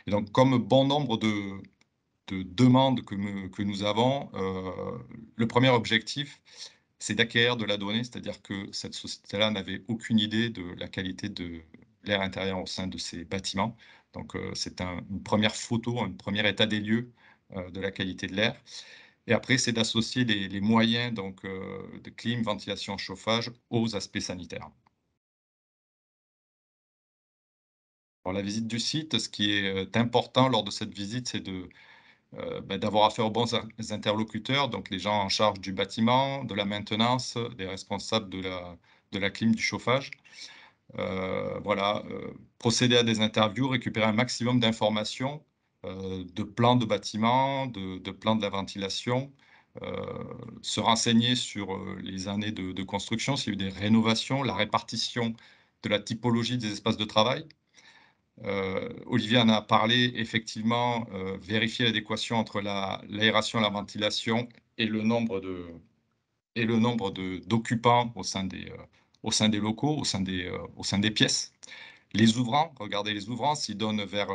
Et donc, comme bon nombre de demandes que nous avons, le premier objectif, c'est d'acquérir de la donnée, c'est-à-dire que cette société-là n'avait aucune idée de la qualité de l'air intérieur au sein de ces bâtiments. Donc, c'est une première photo, un premier état des lieux de la qualité de l'air. Et après, c'est d'associer les moyens donc, de clim, ventilation, chauffage aux aspects sanitaires. Pour la visite du site, ce qui est important lors de cette visite, c'est d'avoir affaire aux bons interlocuteurs, donc les gens en charge du bâtiment, de la maintenance, les responsables de la clim, du chauffage. Voilà, procéder à des interviews, récupérer un maximum d'informations, de plans de bâtiments, de plans de la ventilation, se renseigner sur les années de construction, s'il y a eu des rénovations, la répartition de la typologie des espaces de travail. Olivier en a parlé, effectivement, vérifier l'adéquation entre l'aération, la ventilation et le nombre d'occupants au sein des locaux, au sein des pièces. Les ouvrants, regardez les ouvrants, s'ils donnent vers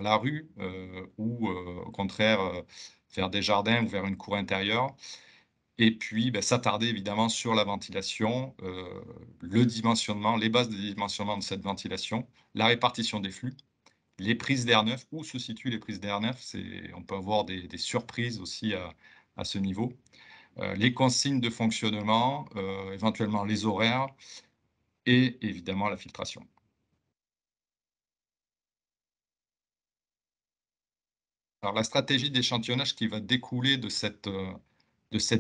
la rue ou au contraire vers des jardins ou vers une cour intérieure. Et puis, s'attarder évidemment sur la ventilation, le dimensionnement, les bases de dimensionnement de cette ventilation, la répartition des flux, les prises d'air neuf, où se situent les prises d'air neuf, on peut avoir des surprises aussi à ce niveau. Les consignes de fonctionnement, éventuellement les horaires et évidemment la filtration. Alors la stratégie d'échantillonnage qui va découler de cette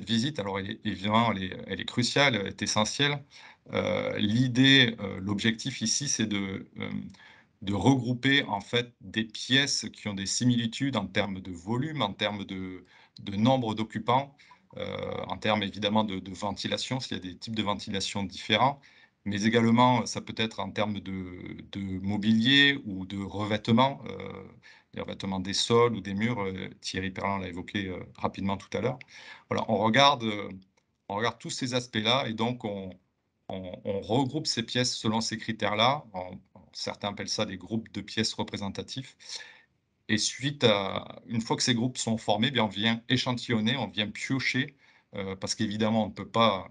visite, alors évidemment, elle est cruciale, elle est essentielle. L'idée, l'objectif ici, c'est de regrouper en fait des pièces qui ont des similitudes en termes de volume, en termes de nombre d'occupants, en termes évidemment de ventilation, s'il y a des types de ventilation différents, mais également ça peut être en termes de mobilier ou de revêtement, les revêtements des sols ou des murs. Thierry Perlin l'a évoqué rapidement tout à l'heure. Voilà, on regarde tous ces aspects-là et donc on regroupe ces pièces selon ces critères-là. Certains appellent ça des groupes de pièces représentatifs. Et une fois que ces groupes sont formés, bien, on vient échantillonner, on vient piocher, parce qu'évidemment, on ne peut pas,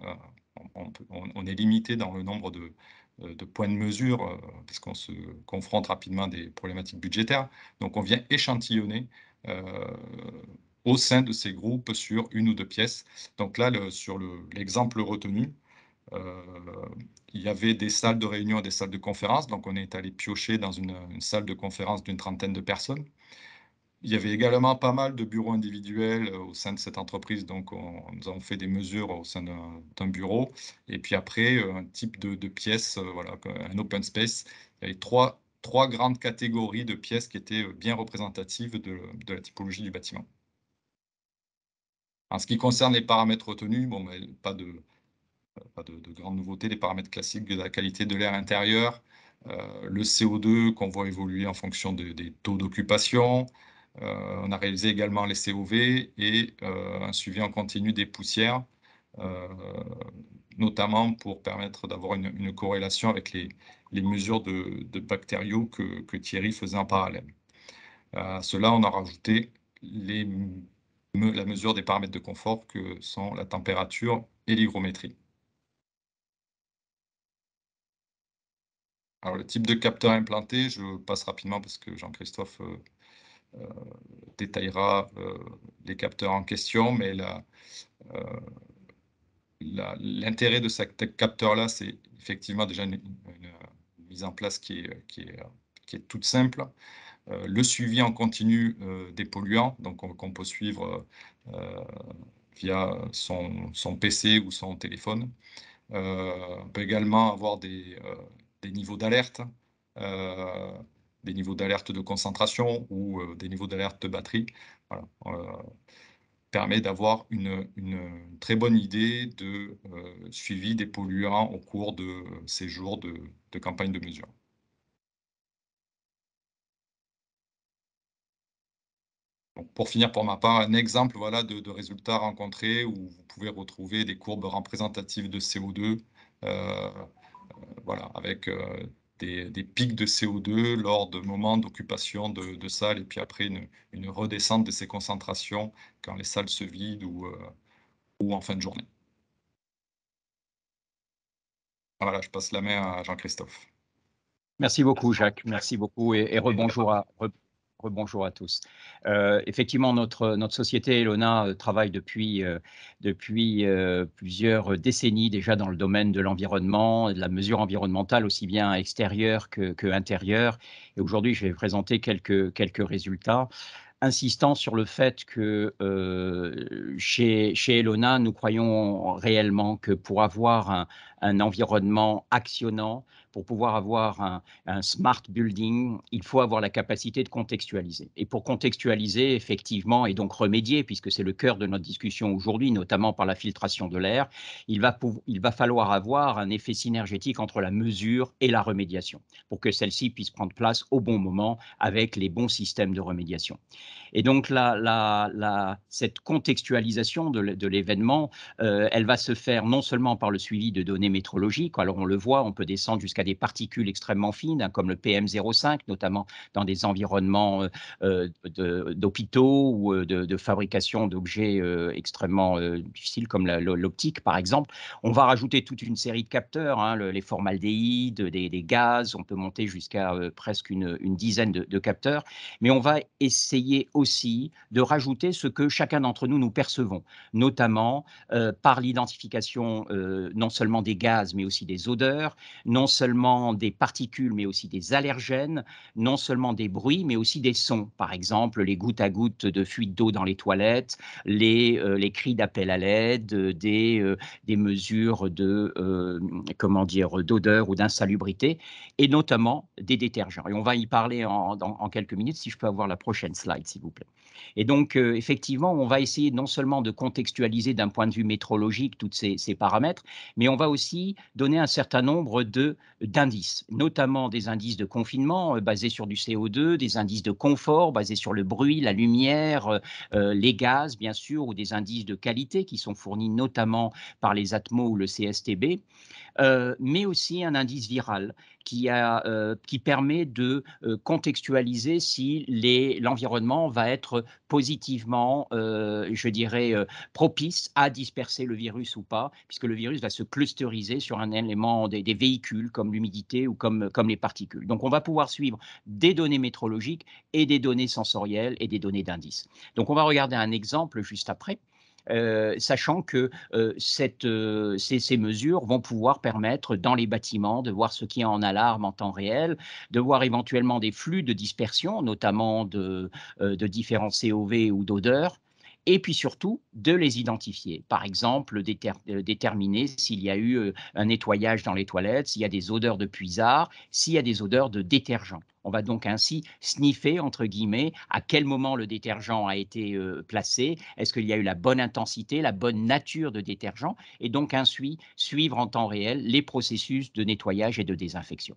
on est limité dans le nombre de points de mesure, parce qu'on se confronte rapidement à des problématiques budgétaires. Donc, on vient échantillonner au sein de ces groupes sur une ou deux pièces. Donc là, sur l'exemple retenu, il y avait des salles de réunion et des salles de conférence, donc on est allé piocher dans une salle de conférence d'une trentaine de personnes. Il y avait également pas mal de bureaux individuels au sein de cette entreprise, donc nous avons fait des mesures au sein d'un bureau. Et puis après, un type de pièces, voilà, un open space. Il y avait trois grandes catégories de pièces qui étaient bien représentatives de la typologie du bâtiment. En ce qui concerne les paramètres retenus, bon, ben, pas de grandes nouveautés, les paramètres classiques de la qualité de l'air intérieur, le CO2 qu'on voit évoluer en fonction des taux d'occupation. On a réalisé également les COV et un suivi en continu des poussières, notamment pour permettre d'avoir une corrélation avec les mesures de bactériaux que Thierry faisait en parallèle. À cela, on a rajouté la mesure des paramètres de confort que sont la température et l'hygrométrie. Alors, le type de capteur implanté, je passe rapidement parce que Jean-Christophe détaillera les capteurs en question, mais l'intérêt de ce capteur-là, c'est effectivement déjà une mise en place qui est toute simple. Le suivi en continu des polluants, donc qu'on peut suivre via son PC ou son téléphone. On peut également avoir des niveaux d'alerte, des niveaux d'alerte de concentration ou des niveaux d'alerte de batterie. Voilà. Permet d'avoir une très bonne idée de suivi des polluants au cours de ces jours de campagne de mesure. Donc, pour finir, pour ma part, un exemple voilà, de résultats rencontrés où vous pouvez retrouver des courbes représentatives de CO2, voilà, avec des pics de CO2 lors de moments d'occupation de salles, et puis après une redescente de ces concentrations quand les salles se vident ou en fin de journée. Voilà, je passe la main à Jean-Christophe. Merci beaucoup, Jacques. Merci beaucoup et rebonjour à tous. Effectivement, notre société Elona travaille depuis plusieurs décennies déjà dans le domaine de l'environnement et de la mesure environnementale, aussi bien extérieure que intérieure. Et aujourd'hui, je vais présenter quelques résultats, insistant sur le fait que chez Elona, nous croyons réellement que pour avoir un environnement actionnant, pour pouvoir avoir un smart building, il faut avoir la capacité de contextualiser. Et pour contextualiser, effectivement, et donc remédier, puisque c'est le cœur de notre discussion aujourd'hui, notamment par la filtration de l'air, il va falloir avoir un effet synergétique entre la mesure et la remédiation, pour que celle-ci puisse prendre place au bon moment avec les bons systèmes de remédiation. Et donc, cette contextualisation de l'événement, elle va se faire non seulement par le suivi de données météorologiques. Alors, on le voit, on peut descendre jusqu'à des particules extrêmement fines, hein, comme le PM05, notamment dans des environnements d'hôpitaux ou de fabrication d'objets extrêmement difficiles, comme l'optique, par exemple. On va rajouter toute une série de capteurs, hein, les formaldéhydes, des gaz. On peut monter jusqu'à presque une dizaine de capteurs. Mais on va essayer aussi de rajouter ce que chacun d'entre nous percevons, notamment par l'identification non seulement des gaz, mais aussi des odeurs, non seulement des particules, mais aussi des allergènes, non seulement des bruits, mais aussi des sons. Par exemple, les gouttes à gouttes de fuite d'eau dans les toilettes, les cris d'appel à l'aide, des mesures d'odeur ou d'insalubrité, et notamment des détergents. Et on va y parler en quelques minutes, si je peux avoir la prochaine slide, s'il vous plaît. Et donc, effectivement, on va essayer non seulement de contextualiser d'un point de vue métrologique tous ces paramètres, mais on va aussi donner un certain nombre d'indices, notamment des indices de confinement basés sur du CO2, des indices de confort basés sur le bruit, la lumière, les gaz, bien sûr, ou des indices de qualité qui sont fournis notamment par les Atmo ou le CSTB. Mais aussi un indice viral qui permet de contextualiser si l'environnement va être positivement, je dirais, propice à disperser le virus ou pas, puisque le virus va se clusteriser sur un élément des véhicules comme l'humidité ou comme les particules. Donc, on va pouvoir suivre des données météorologiques et des données sensorielles et des données d'indices. Donc, on va regarder un exemple juste après. sachant que ces mesures vont pouvoir permettre dans les bâtiments de voir ce qui est en alarme en temps réel, de voir éventuellement des flux de dispersion, notamment de différents COV ou d'odeurs, et puis surtout de les identifier. Par exemple, déterminer s'il y a eu un nettoyage dans les toilettes, s'il y a des odeurs de puisard, s'il y a des odeurs de détergent. On va donc ainsi sniffer, entre guillemets, à quel moment le détergent a été placé, est-ce qu'il y a eu la bonne intensité, la bonne nature de détergent, et donc ainsi suivre en temps réel les processus de nettoyage et de désinfection.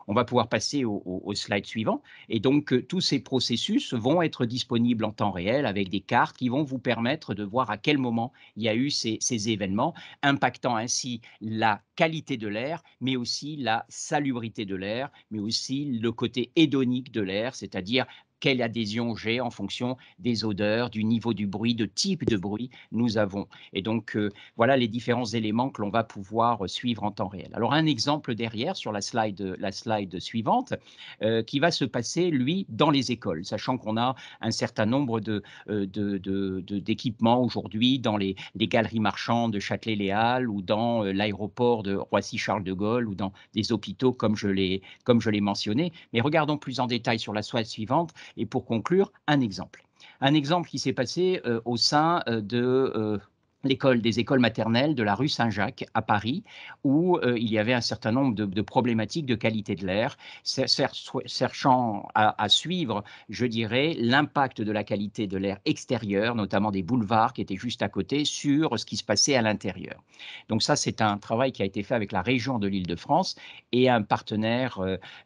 On va pouvoir passer au slide suivant. Et donc, tous ces processus vont être disponibles en temps réel avec des cartes qui vont vous permettre de voir à quel moment il y a eu ces événements, impactant ainsi la qualité de l'air, mais aussi la salubrité de l'air, mais aussi le côté hédonique de l'air, c'est-à-dire quelle adhésion j'ai en fonction des odeurs, du niveau du bruit, de type de bruit nous avons. Et donc, voilà les différents éléments que l'on va pouvoir suivre en temps réel. Alors, un exemple derrière sur la slide suivante qui va se passer, lui, dans les écoles, sachant qu'on a un certain nombre d'équipements aujourd'hui dans les galeries marchandes de Châtelet-Les Halles ou dans l'aéroport de Roissy-Charles de Gaulle ou dans des hôpitaux comme je l'ai mentionné. Mais regardons plus en détail sur la slide suivante. Et pour conclure, un exemple. Un exemple qui s'est passé au sein de des écoles maternelles de la rue Saint-Jacques à Paris, où il y avait un certain nombre de problématiques de qualité de l'air, cherchant à suivre, je dirais, l'impact de la qualité de l'air extérieur, notamment des boulevards qui étaient juste à côté, sur ce qui se passait à l'intérieur. Donc ça, c'est un travail qui a été fait avec la région de l'Île-de-France et un partenaire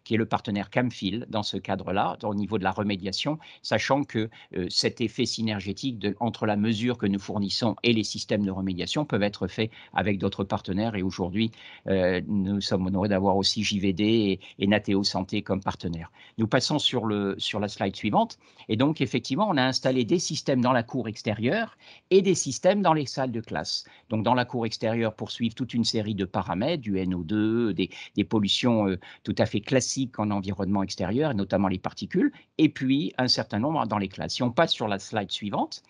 qui est le partenaire Camfil dans ce cadre-là, au niveau de la remédiation, sachant que cet effet synergétique entre la mesure que nous fournissons et les systèmes de remédiation peuvent être faits avec d'autres partenaires. Et aujourd'hui, nous sommes honorés d'avoir aussi JVD et Nateo Santé comme partenaires. Nous passons sur la slide suivante. Et donc, effectivement, on a installé des systèmes dans la cour extérieure et des systèmes dans les salles de classe. Donc, dans la cour extérieure, pour suivre toute une série de paramètres, du NO2, des pollutions tout à fait classiques en environnement extérieur, notamment les particules, et puis un certain nombre dans les classes. Si on passe sur la slide suivante,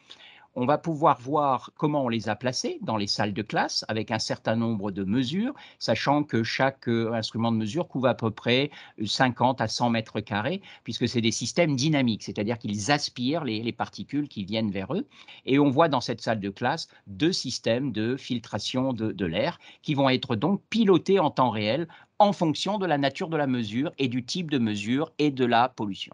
on va pouvoir voir comment on les a placés dans les salles de classe avec un certain nombre de mesures, sachant que chaque instrument de mesure couvre à peu près 50 à 100 mètres carrés, puisque c'est des systèmes dynamiques, c'est-à-dire qu'ils aspirent les particules qui viennent vers eux. Et on voit dans cette salle de classe 2 systèmes de filtration de l'air qui vont être donc pilotés en temps réel en fonction de la nature de la mesure et du type de mesure et de la pollution.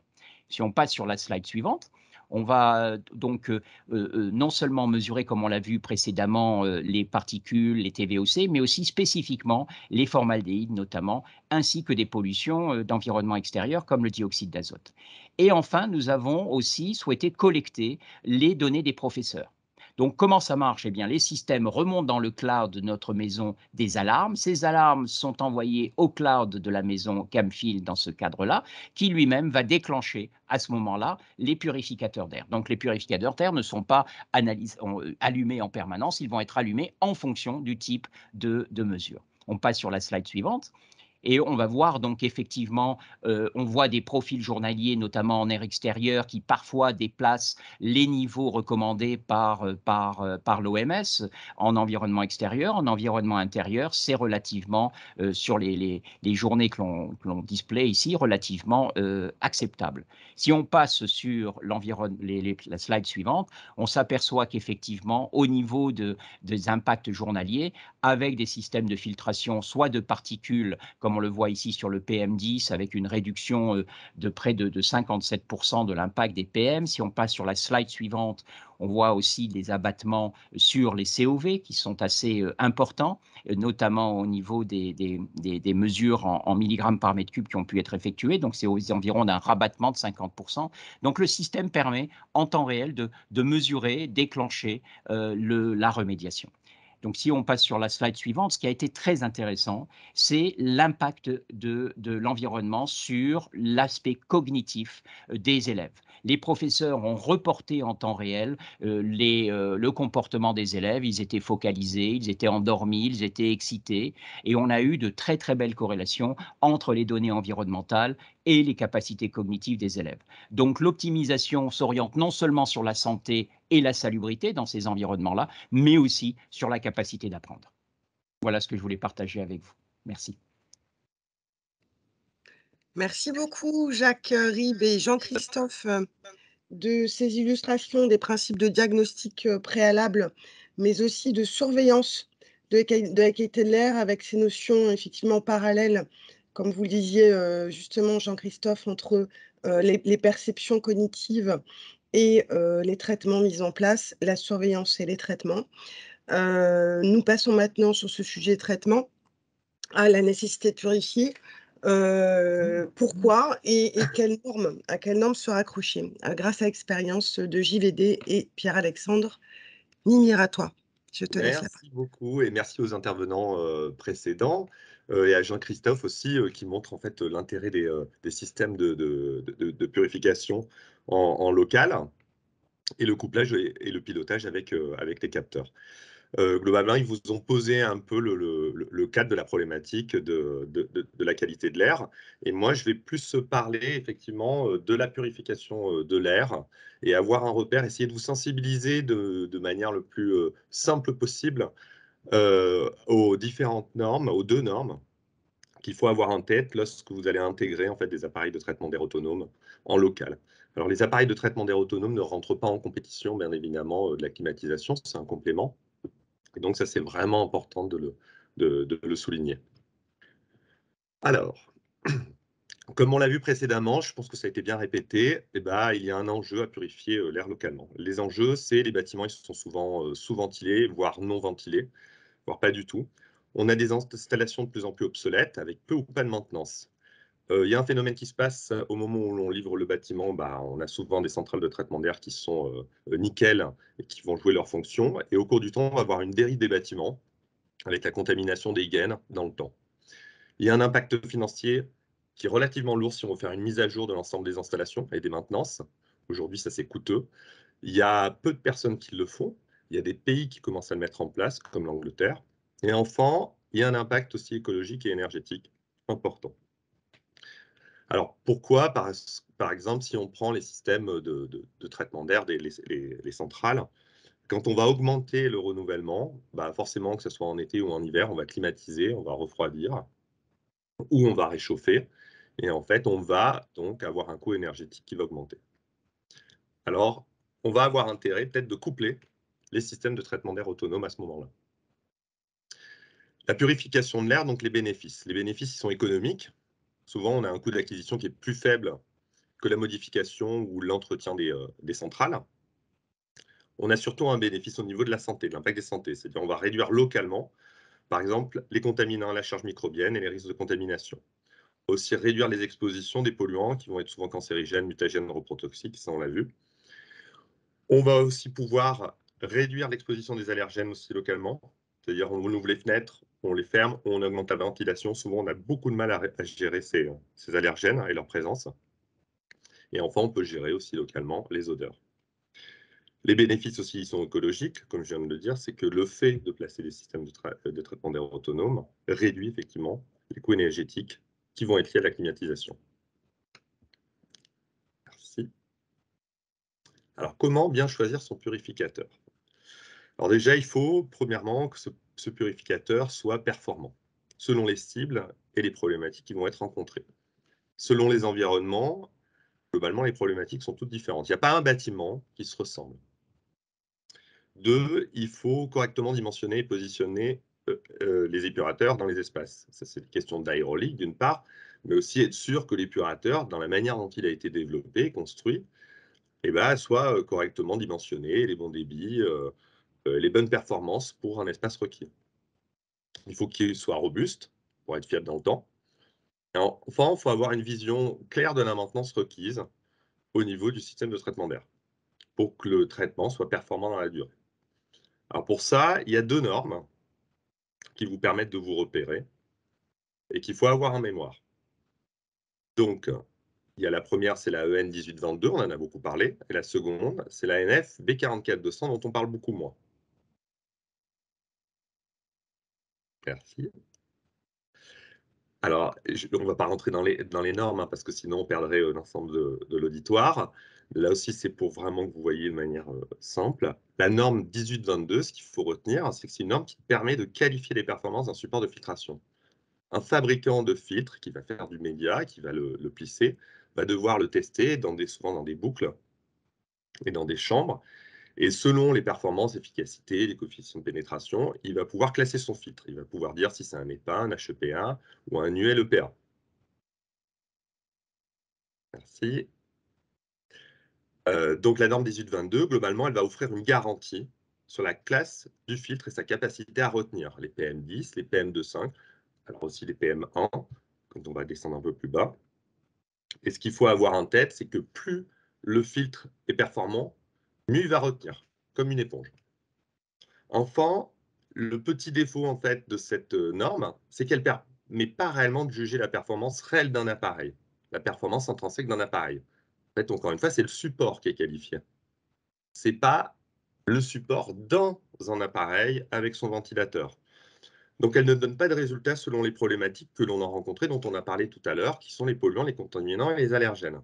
Si on passe sur la slide suivante, on va donc non seulement mesurer, comme on l'a vu précédemment, les particules, les TVOC, mais aussi spécifiquement les formaldéhydes notamment, ainsi que des pollutions d'environnement extérieur comme le dioxyde d'azote. Et enfin, nous avons aussi souhaité collecter les données des professeurs. Donc, comment ça marche? Eh bien, les systèmes remontent dans le cloud de notre maison des alarmes. Ces alarmes sont envoyées au cloud de la maison Camfil dans ce cadre-là, qui lui-même va déclencher à ce moment-là les purificateurs d'air. Donc, les purificateurs d'air ne sont pas allumés en permanence, ils vont être allumés en fonction du type de mesure. On passe sur la slide suivante. Et on va voir donc effectivement, on voit des profils journaliers, notamment en air extérieur, qui parfois déplacent les niveaux recommandés par l'OMS en environnement extérieur. En environnement intérieur, c'est relativement, sur les journées que l'on display ici, relativement acceptable. Si on passe sur la slide suivante, on s'aperçoit qu'effectivement, au niveau des impacts journaliers, avec des systèmes de filtration, soit de particules, comme on le voit ici sur le PM10, avec une réduction de près de 57% de l'impact des PM. Si on passe sur la slide suivante, on voit aussi des abattements sur les COV qui sont assez importants, notamment au niveau des mesures en milligrammes par mètre cube qui ont pu être effectuées. Donc, c'est aux environs d'un rabattement de 50%. Donc, le système permet en temps réel de mesurer, déclencher la remédiation. Donc, si on passe sur la slide suivante, ce qui a été très intéressant, c'est l'impact de l'environnement sur l'aspect cognitif des élèves. Les professeurs ont reporté en temps réel le comportement des élèves. Ils étaient focalisés, ils étaient endormis, ils étaient excités. Et on a eu de très, très belles corrélations entre les données environnementales et les capacités cognitives des élèves. Donc l'optimisation s'oriente non seulement sur la santé et la salubrité dans ces environnements-là, mais aussi sur la capacité d'apprendre. Voilà ce que je voulais partager avec vous. Merci. Merci beaucoup, Jacques Ribes et Jean-Christophe, de ces illustrations des principes de diagnostic préalable, mais aussi de surveillance de la qualité de l'air avec ces notions effectivement parallèles, comme vous le disiez justement, Jean-Christophe, entre les perceptions cognitives et les traitements mis en place, la surveillance et les traitements. Nous passons maintenant sur ce sujet traitement à la nécessité de purifier. Pourquoi et à quelles normes se raccrocher grâce à l'expérience de JVD et Pierre-Alexandre Nimir. À toi, je te laisse la parole. Merci beaucoup et merci aux intervenants précédents et à Jean-Christophe aussi qui montre en fait l'intérêt des systèmes de purification en local et le couplage et le pilotage avec les capteurs. Globalement, ils vous ont posé un peu le cadre de la problématique de la qualité de l'air. Et moi, je vais plus parler effectivement de la purification de l'air et avoir un repère, essayer de vous sensibiliser de manière le plus simple possible aux différentes normes, aux deux normes qu'il faut avoir en tête lorsque vous allez intégrer en fait des appareils de traitement d'air autonome en local. Alors, les appareils de traitement d'air autonome ne rentrent pas en compétition, bien évidemment, de la climatisation, c'est un complément. Et donc, ça, c'est vraiment important de le souligner. Alors, comme on l'a vu précédemment, je pense que ça a été bien répété, il y a un enjeu à purifier l'air localement. Les enjeux, c'est les bâtiments, ils sont souvent sous-ventilés, voire non ventilés, voire pas du tout. On a des installations de plus en plus obsolètes, avec peu ou pas de maintenance. Il y a un phénomène qui se passe au moment où l'on livre le bâtiment, on a souvent des centrales de traitement d'air qui sont nickel et qui vont jouer leur fonction. Et au cours du temps, on va avoir une dérive des bâtiments avec la contamination des gaines dans le temps. Il y a un impact financier qui est relativement lourd si on veut faire une mise à jour de l'ensemble des installations et des maintenances. Aujourd'hui, ça c'est coûteux. Il y a peu de personnes qui le font. Il y a des pays qui commencent à le mettre en place, comme l'Angleterre. Et enfin, il y a un impact aussi écologique et énergétique important. Alors, pourquoi, par exemple, si on prend les systèmes de traitement d'air, les centrales, quand on va augmenter le renouvellement, forcément, que ce soit en été ou en hiver, on va climatiser, on va refroidir ou on va réchauffer. Et en fait, on va donc avoir un coût énergétique qui va augmenter. Alors, on va avoir intérêt peut-être de coupler les systèmes de traitement d'air autonome à ce moment-là. La purification de l'air, donc les bénéfices. Les bénéfices, ils sont économiques. Souvent, on a un coût d'acquisition qui est plus faible que la modification ou l'entretien des centrales. On a surtout un bénéfice au niveau de la santé, de l'impact des santé. C'est-à-dire on va réduire localement, par exemple, les contaminants, la charge microbienne et les risques de contamination. Aussi réduire les expositions des polluants qui vont être souvent cancérigènes, mutagènes, reprotoxiques, ça on l'a vu. On va aussi pouvoir réduire l'exposition des allergènes aussi localement. C'est-à-dire on ouvre les fenêtres, on les ferme, on augmente la ventilation. Souvent on a beaucoup de mal à gérer ces allergènes et leur présence. Et enfin, on peut gérer aussi localement les odeurs. Les bénéfices aussi sont écologiques, comme je viens de le dire, c'est que le fait de placer des systèmes de traitement d'air autonome réduit effectivement les coûts énergétiques qui vont être liés à la climatisation. Merci. Alors, comment bien choisir son purificateur? Alors déjà, il faut, premièrement, que ce purificateur soit performant, selon les cibles et les problématiques qui vont être rencontrées. Selon les environnements, globalement, les problématiques sont toutes différentes. Il n'y a pas un bâtiment qui se ressemble. 2, il faut correctement dimensionner et positionner les épurateurs dans les espaces. Ça, c'est une question d'aérolique, d'une part, mais aussi être sûr que l'épurateur, dans la manière dont il a été développé, construit, soit correctement dimensionné, les bons débits, les bonnes performances pour un espace requis. Il faut qu'il soit robuste pour être fiable dans le temps. Et enfin, il faut avoir une vision claire de la maintenance requise au niveau du système de traitement d'air pour que le traitement soit performant dans la durée. Alors pour ça, il y a 2 normes qui vous permettent de vous repérer et qu'il faut avoir en mémoire. Donc, Il y a la première, c'est la EN 1822, on en a beaucoup parlé. Et la seconde, c'est la NF B44200, dont on parle beaucoup moins. Merci. Alors, on ne va pas rentrer dans les normes, hein, parce que sinon on perdrait l'ensemble de l'auditoire. Là aussi, c'est pour vraiment que vous voyez de manière simple. La norme 1822, ce qu'il faut retenir, c'est que c'est une norme qui permet de qualifier les performances d'un support de filtration. Un fabricant de filtres qui va faire du média, qui va le plisser, va devoir le tester souvent dans des boucles et dans des chambres. Et selon les performances, l'efficacité, les coefficients de pénétration, il va pouvoir classer son filtre. Il va pouvoir dire si c'est un EPA, un HEPA ou un ULEPA. Merci. Donc la norme 1822, globalement, elle va offrir une garantie sur la classe du filtre et sa capacité à retenir les PM10, les PM2.5, alors aussi les PM1, quand on va descendre un peu plus bas. Et ce qu'il faut avoir en tête, c'est que plus le filtre est performant, mieux il va retenir, comme une éponge. Enfin, le petit défaut en fait de cette norme, c'est qu'elle ne permet pas réellement de juger la performance réelle d'un appareil, la performance intrinsèque d'un appareil. En fait, encore une fois, c'est le support qui est qualifié. Ce n'est pas le support dans un appareil avec son ventilateur. Donc, elle ne donne pas de résultats selon les problématiques que l'on a rencontrées, dont on a parlé tout à l'heure, qui sont les polluants, les contaminants et les allergènes.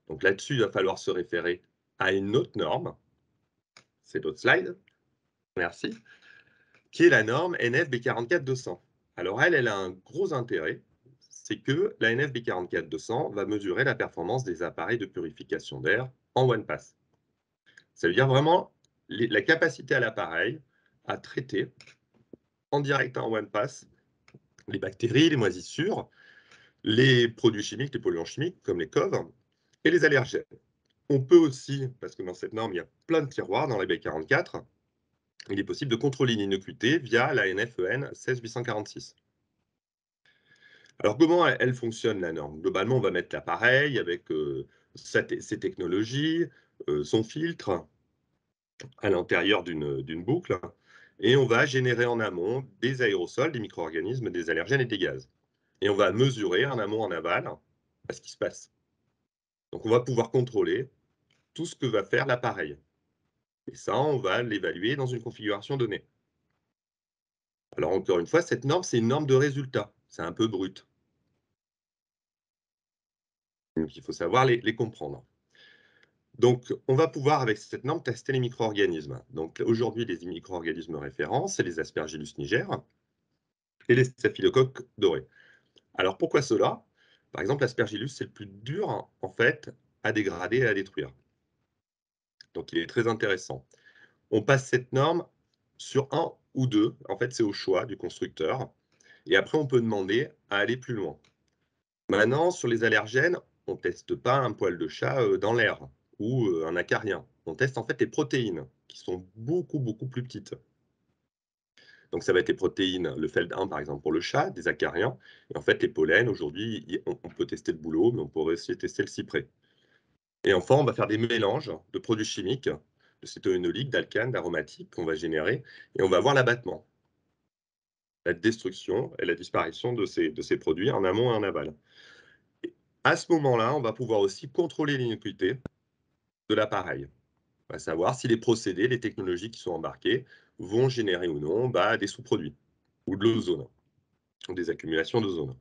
Donc là-dessus, il va falloir se référer à une autre norme. C'est l'autre slide. Merci. Qui est la norme NF B44200. Alors elle a un gros intérêt, c'est que la NF B44200 va mesurer la performance des appareils de purification d'air en one pass. Ça veut dire vraiment la capacité à l'appareil à traiter en direct en one pass les bactéries, les moisissures, les produits chimiques, les polluants chimiques comme les COV et les allergènes. On peut aussi, parce que dans cette norme, il y a plein de tiroirs dans la B44, il est possible de contrôler l'innocuité via la NFEN 16846. Alors, comment elle fonctionne, la norme? Globalement, on va mettre l'appareil avec ses technologies, son filtre à l'intérieur d'une boucle, et on va générer en amont des aérosols, des micro-organismes, des allergènes et des gaz. Et on va mesurer en amont, en aval, ce qui se passe. Donc, on va pouvoir contrôler tout ce que va faire l'appareil. Et ça, on va l'évaluer dans une configuration donnée. Alors, encore une fois, cette norme, c'est une norme de résultat. C'est un peu brut. Donc, il faut savoir les comprendre. Donc, on va pouvoir, avec cette norme, tester les micro-organismes. Donc, aujourd'hui, les micro-organismes référents, c'est les Aspergillus niger et les staphylocoques dorés. Alors, pourquoi cela? Par exemple, l'Aspergillus, c'est le plus dur, en fait, à dégrader et à détruire. Donc, il est très intéressant. On passe cette norme sur un ou deux. En fait, c'est au choix du constructeur. Et après, on peut demander à aller plus loin. Maintenant, sur les allergènes, on ne teste pas un poil de chat dans l'air ou un acarien. On teste en fait les protéines, qui sont beaucoup, beaucoup plus petites. Donc, ça va être les protéines, le FELD1 par exemple pour le chat, des acariens. Et en fait, les pollens, aujourd'hui, on peut tester le bouleau, mais on pourrait aussi tester le cyprès. Et enfin, on va faire des mélanges de produits chimiques, de cétoénoliques, d'alcanes, d'aromatiques qu'on va générer, et on va voir l'abattement, la destruction et la disparition de ces produits en amont et en aval. Et à ce moment-là, on va pouvoir aussi contrôler l'innocuité de l'appareil. On va savoir si les procédés, les technologies qui sont embarquées vont générer ou non des sous-produits ou de l'ozone, ou des accumulations d'ozone.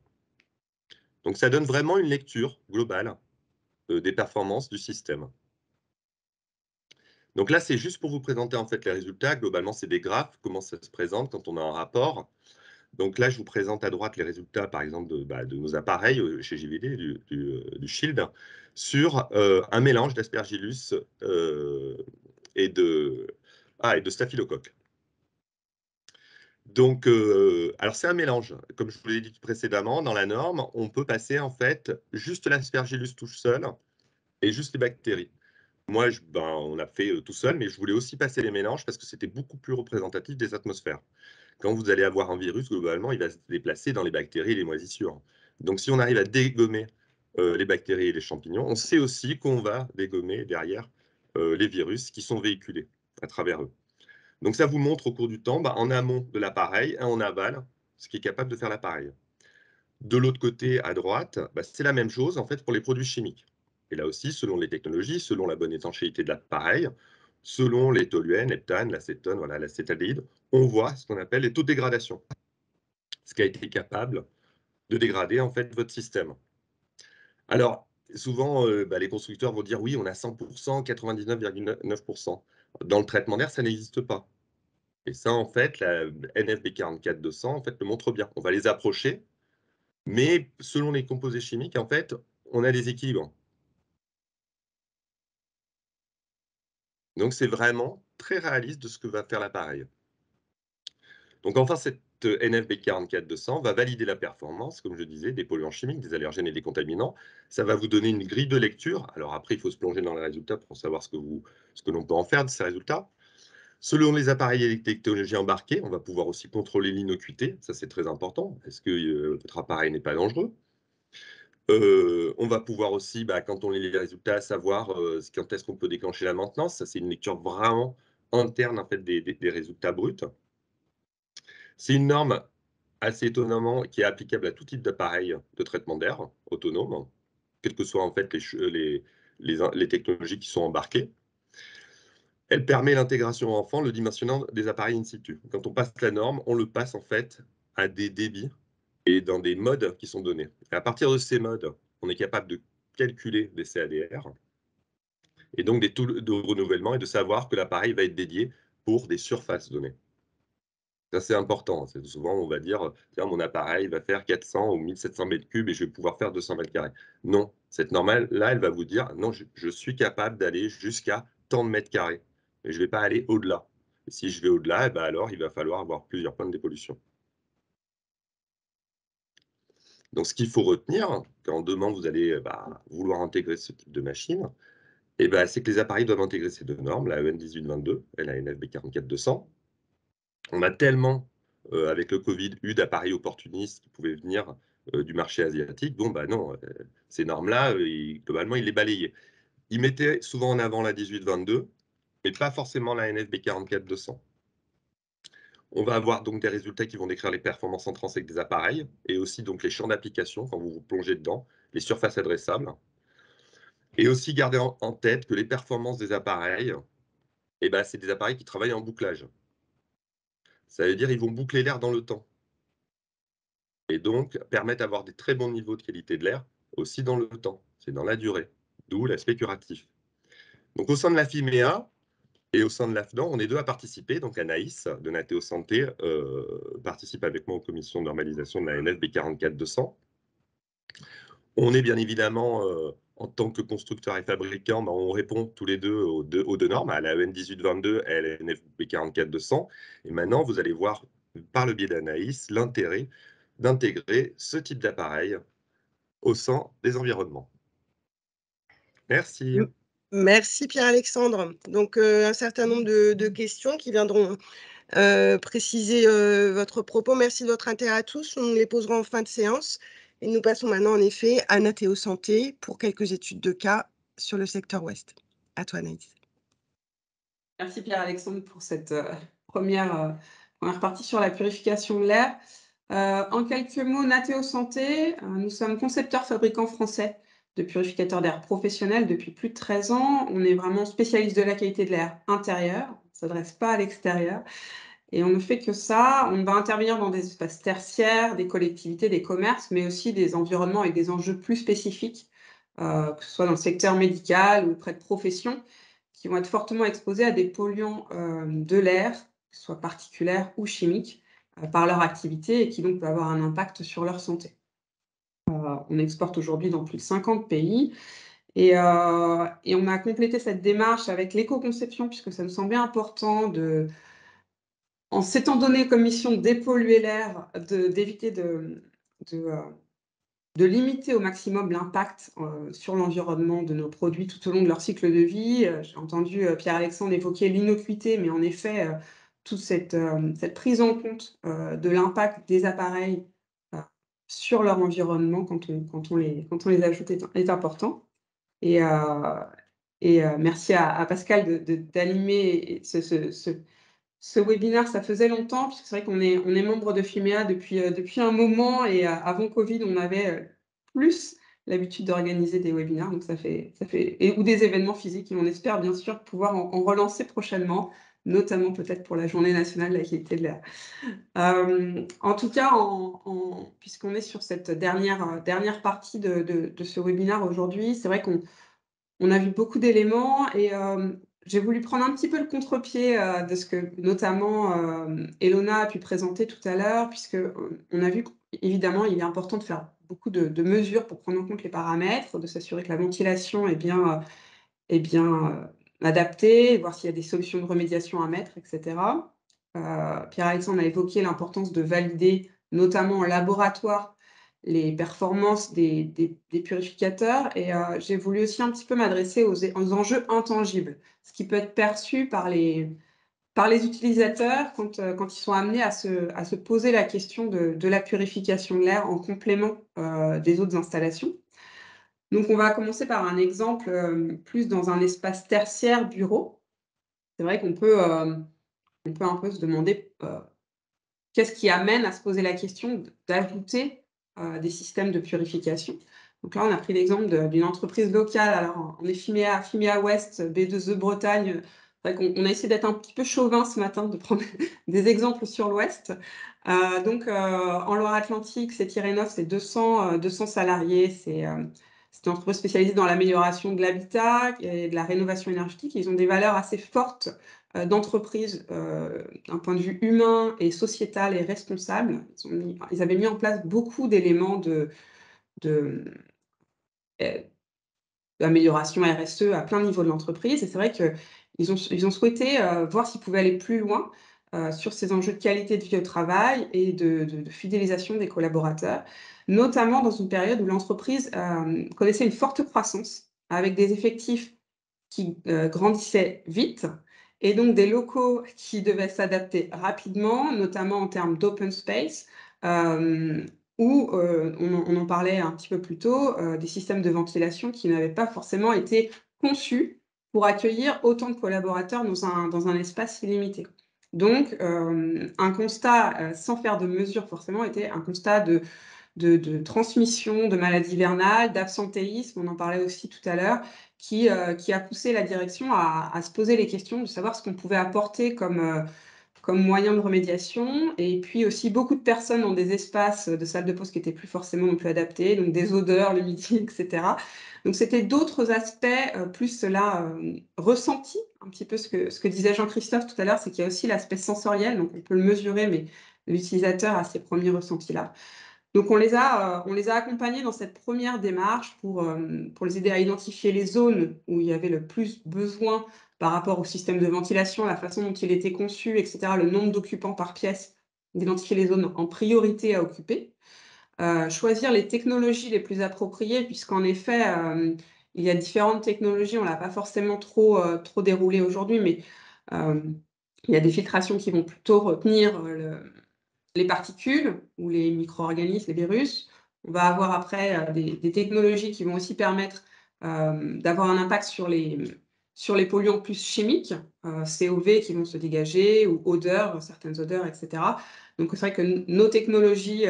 Donc ça donne vraiment une lecture globale des performances du système. Donc là, c'est juste pour vous présenter en fait les résultats. Globalement, c'est des graphes, comment ça se présente quand on a un rapport. Donc là, je vous présente à droite les résultats, par exemple, de nos appareils chez JVD, du Shield, sur un mélange d'Aspergillus et de staphylocoque. Donc, alors c'est un mélange. Comme je vous l'ai dit précédemment, dans la norme, on peut passer en fait juste l'Aspergillus tout seul et juste les bactéries. Moi, on a fait tout seul, mais je voulais aussi passer les mélanges parce que c'était beaucoup plus représentatif des atmosphères. Quand vous allez avoir un virus, globalement, il va se déplacer dans les bactéries et les moisissures. Donc, si on arrive à dégommer les bactéries et les champignons, on sait aussi qu'on va dégommer derrière les virus qui sont véhiculés à travers eux. Donc, ça vous montre au cours du temps, en amont de l'appareil et en aval, ce qui est capable de faire l'appareil. De l'autre côté, à droite, c'est la même chose en fait pour les produits chimiques. Et là aussi, selon les technologies, selon la bonne étanchéité de l'appareil, selon les toluènes, l'heptane, l'acétone, voilà, l'acétaldéhyde, on voit ce qu'on appelle les taux de dégradation. Ce qui a été capable de dégrader en fait votre système. Alors, souvent, les constructeurs vont dire: «Oui, on a 100%, 99,9%». Dans le traitement d'air, ça n'existe pas. Et ça, en fait, la NFB 44200, en fait, le montre bien. On va les approcher, mais selon les composés chimiques, en fait, on a des équilibres. Donc c'est vraiment très réaliste de ce que va faire l'appareil. Donc enfin, cette NFB 44200 va valider la performance, comme je disais, des polluants chimiques, des allergènes et des contaminants. Ça va vous donner une grille de lecture. Alors après, il faut se plonger dans les résultats pour savoir ce que l'on peut en faire de ces résultats. Selon les appareils et les technologies embarquées, on va pouvoir aussi contrôler l'innocuité. Ça, c'est très important. Est-ce que votre appareil n'est pas dangereux? On va pouvoir aussi, quand on lit les résultats, savoir quand est-ce qu'on peut déclencher la maintenance. Ça, c'est une lecture vraiment interne en fait, des résultats bruts. C'est une norme assez étonnamment qui est applicable à tout type d'appareil de traitement d'air autonome, quelles que soient en fait les technologies qui sont embarquées. Elle permet l'intégration enfant, le dimensionnement des appareils in situ. Quand on passe la norme, on le passe en fait à des débits et dans des modes qui sont donnés. Et à partir de ces modes, on est capable de calculer des CADR et donc des taux de renouvellement et de savoir que l'appareil va être dédié pour des surfaces données. Ça, c'est important. Souvent, on va dire, tiens, mon appareil va faire 400 ou 1700 mètres cubes et je vais pouvoir faire 200 mètres carrés. Non, cette normale-là, elle va vous dire, non, je suis capable d'aller jusqu'à tant de mètres carrés. Et je ne vais pas aller au-delà. Et si je vais au-delà, alors, il va falloir avoir plusieurs points de dépollution. Donc, ce qu'il faut retenir, quand demain, vous allez vouloir intégrer ce type de machine, c'est que les appareils doivent intégrer ces deux normes, la EN 1822 et la NFB 44200. On a tellement, avec le Covid, eu d'appareils opportunistes qui pouvaient venir du marché asiatique. Bon, non, ces normes-là, globalement, ils les balayaient. Ils mettaient souvent en avant la 1822, mais pas forcément la NFB 44200. On va avoir donc des résultats qui vont décrire les performances intrinsèques des appareils et aussi donc les champs d'application quand vous vous plongez dedans, les surfaces adressables. Et aussi garder en tête que les performances des appareils, c'est des appareils qui travaillent en bouclage. Ça veut dire qu'ils vont boucler l'air dans le temps. Et donc permettent d'avoir des très bons niveaux de qualité de l'air aussi dans le temps, c'est dans la durée, d'où l'aspect curatif. Donc au sein de la FIMEA et au sein de l'AFNOR, on est deux à participer, donc Anaïs de Nateo Santé participe avec moi aux commissions de normalisation de la NFB 44200. On est bien évidemment, en tant que constructeur et fabricant, on répond tous les deux aux deux normes, à la EN 1822 et à la NFB 44200. Et maintenant, vous allez voir par le biais d'Anaïs l'intérêt d'intégrer ce type d'appareil au sein des environnements. Merci. Merci Pierre-Alexandre. Donc, un certain nombre de questions qui viendront préciser votre propos. Merci de votre intérêt à tous. On les posera en fin de séance. Et nous passons maintenant, en effet, à Nateo Santé pour quelques études de cas sur le secteur ouest. À toi, Anaïs. Merci Pierre-Alexandre pour cette première partie sur la purification de l'air. En quelques mots, Nateo Santé, nous sommes concepteurs fabricants français de purificateurs d'air professionnels depuis plus de 13 ans. On est vraiment spécialiste de la qualité de l'air intérieur, on ne s'adresse pas à l'extérieur. Et on ne fait que ça. On va intervenir dans des espaces tertiaires, des collectivités, des commerces, mais aussi des environnements avec des enjeux plus spécifiques, que ce soit dans le secteur médical ou près de professions, qui vont être fortement exposés à des polluants de l'air, que ce soit particulaires ou chimiques, par leur activité et qui donc peuvent avoir un impact sur leur santé. On exporte aujourd'hui dans plus de 50 pays et on a complété cette démarche avec l'éco-conception puisque ça nous semblait important en s'étant donné comme mission de dépolluer l'air, d'éviter de limiter au maximum l'impact sur l'environnement de nos produits tout au long de leur cycle de vie. J'ai entendu Pierre-Alexandre évoquer l'innocuité, mais en effet, toute cette prise en compte de l'impact des appareils sur leur environnement quand on les ajoute est important. Et merci à Pascal d'animer ce webinaire, ça faisait longtemps, puisque c'est vrai qu'on est membre de FIMEA depuis un moment, et avant Covid, on avait plus l'habitude d'organiser des webinaires, donc ou des événements physiques, et on espère bien sûr pouvoir en relancer prochainement, notamment peut-être pour la Journée nationale de la qualité de l'air. En tout cas, puisqu'on est sur cette dernière partie de ce webinaire aujourd'hui, c'est vrai qu'on a vu beaucoup d'éléments, et j'ai voulu prendre un petit peu le contre-pied de ce que notamment Elona a pu présenter tout à l'heure, puisque on a vu qu'évidemment, il est important de faire beaucoup de mesures pour prendre en compte les paramètres, de s'assurer que la ventilation est bien adaptée, voir s'il y a des solutions de remédiation à mettre, etc. Pierre-Alexandre a évoqué l'importance de valider, notamment en laboratoire, les performances des purificateurs, et j'ai voulu aussi un petit peu m'adresser aux enjeux intangibles, ce qui peut être perçu par les utilisateurs quand ils sont amenés à se poser la question de la purification de l'air en complément des autres installations. Donc, on va commencer par un exemple plus dans un espace tertiaire bureau. C'est vrai qu'on peut un peu se demander qu'est-ce qui amène à se poser la question d'ajouter des systèmes de purification. Donc là, on a pris l'exemple d'une entreprise locale. Alors, on est FIMEA Ouest, B2E Bretagne. C'est vrai qu'on a essayé d'être un petit peu chauvin ce matin, de prendre des exemples sur l'Ouest. Donc, en Loire-Atlantique, c'est Irénov, c'est 200 salariés. C'est une entreprise spécialisée dans l'amélioration de l'habitat et de la rénovation énergétique. Ils ont des valeurs assez fortes d'entreprise d'un point de vue humain et sociétal et responsable. Ils avaient mis en place beaucoup d'éléments d'amélioration RSE à plein de niveaux de l'entreprise. Et c'est vrai qu'ils ont souhaité voir s'ils pouvaient aller plus loin sur ces enjeux de qualité de vie au travail et de fidélisation des collaborateurs, notamment dans une période où l'entreprise connaissait une forte croissance, avec des effectifs qui grandissaient vite, et donc des locaux qui devaient s'adapter rapidement, notamment en termes d'open space, où on en parlait un petit peu plus tôt, des systèmes de ventilation qui n'avaient pas forcément été conçus pour accueillir autant de collaborateurs dans un espace illimité. Donc, un constat, sans faire de mesure forcément, était un constat de transmission de maladies vernales, d'absentéisme, on en parlait aussi tout à l'heure, qui a poussé la direction à se poser les questions de savoir ce qu'on pouvait apporter comme moyen de remédiation, et puis aussi beaucoup de personnes dans des espaces de salles de pause qui n'étaient plus forcément non plus adaptés, donc des odeurs le midi, etc. Donc c'était d'autres aspects plus là ressentis, un petit peu ce que disait Jean-Christophe tout à l'heure, c'est qu'il y a aussi l'aspect sensoriel, donc on peut le mesurer, mais l'utilisateur a ses premiers ressentis-là. Donc on les a accompagnés dans cette première démarche pour les aider à identifier les zones où il y avait le plus besoin par rapport au système de ventilation, la façon dont il était conçu, etc., le nombre d'occupants par pièce, d'identifier les zones en priorité à occuper, choisir les technologies les plus appropriées, puisqu'en effet, il y a différentes technologies, on ne l'a pas forcément trop déroulé aujourd'hui, mais il y a des filtrations qui vont plutôt retenir les particules ou les micro-organismes, les virus. On va avoir après des technologies qui vont aussi permettre d'avoir un impact sur les polluants plus chimiques, COV qui vont se dégager, ou odeurs, certaines odeurs, etc. Donc c'est vrai que nos technologies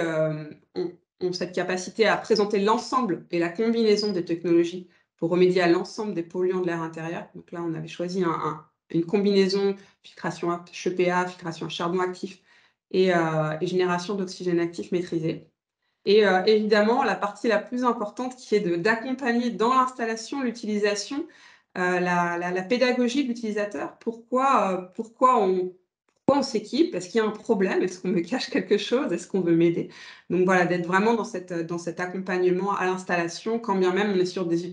ont cette capacité à présenter l'ensemble et la combinaison des technologies pour remédier à l'ensemble des polluants de l'air intérieur. Donc là, on avait choisi une combinaison filtration HEPA, filtration à charbon actif, et génération d'oxygène actif maîtrisé. Et évidemment, la partie la plus importante qui est d'accompagner dans l'installation, l'utilisation, la pédagogie de l'utilisateur. Pourquoi on s'équipe? Est-ce qu'il y a un problème? Est-ce qu'on me cache quelque chose? Est-ce qu'on veut m'aider? Donc voilà, d'être vraiment dans cet accompagnement à l'installation, quand bien même on est sur des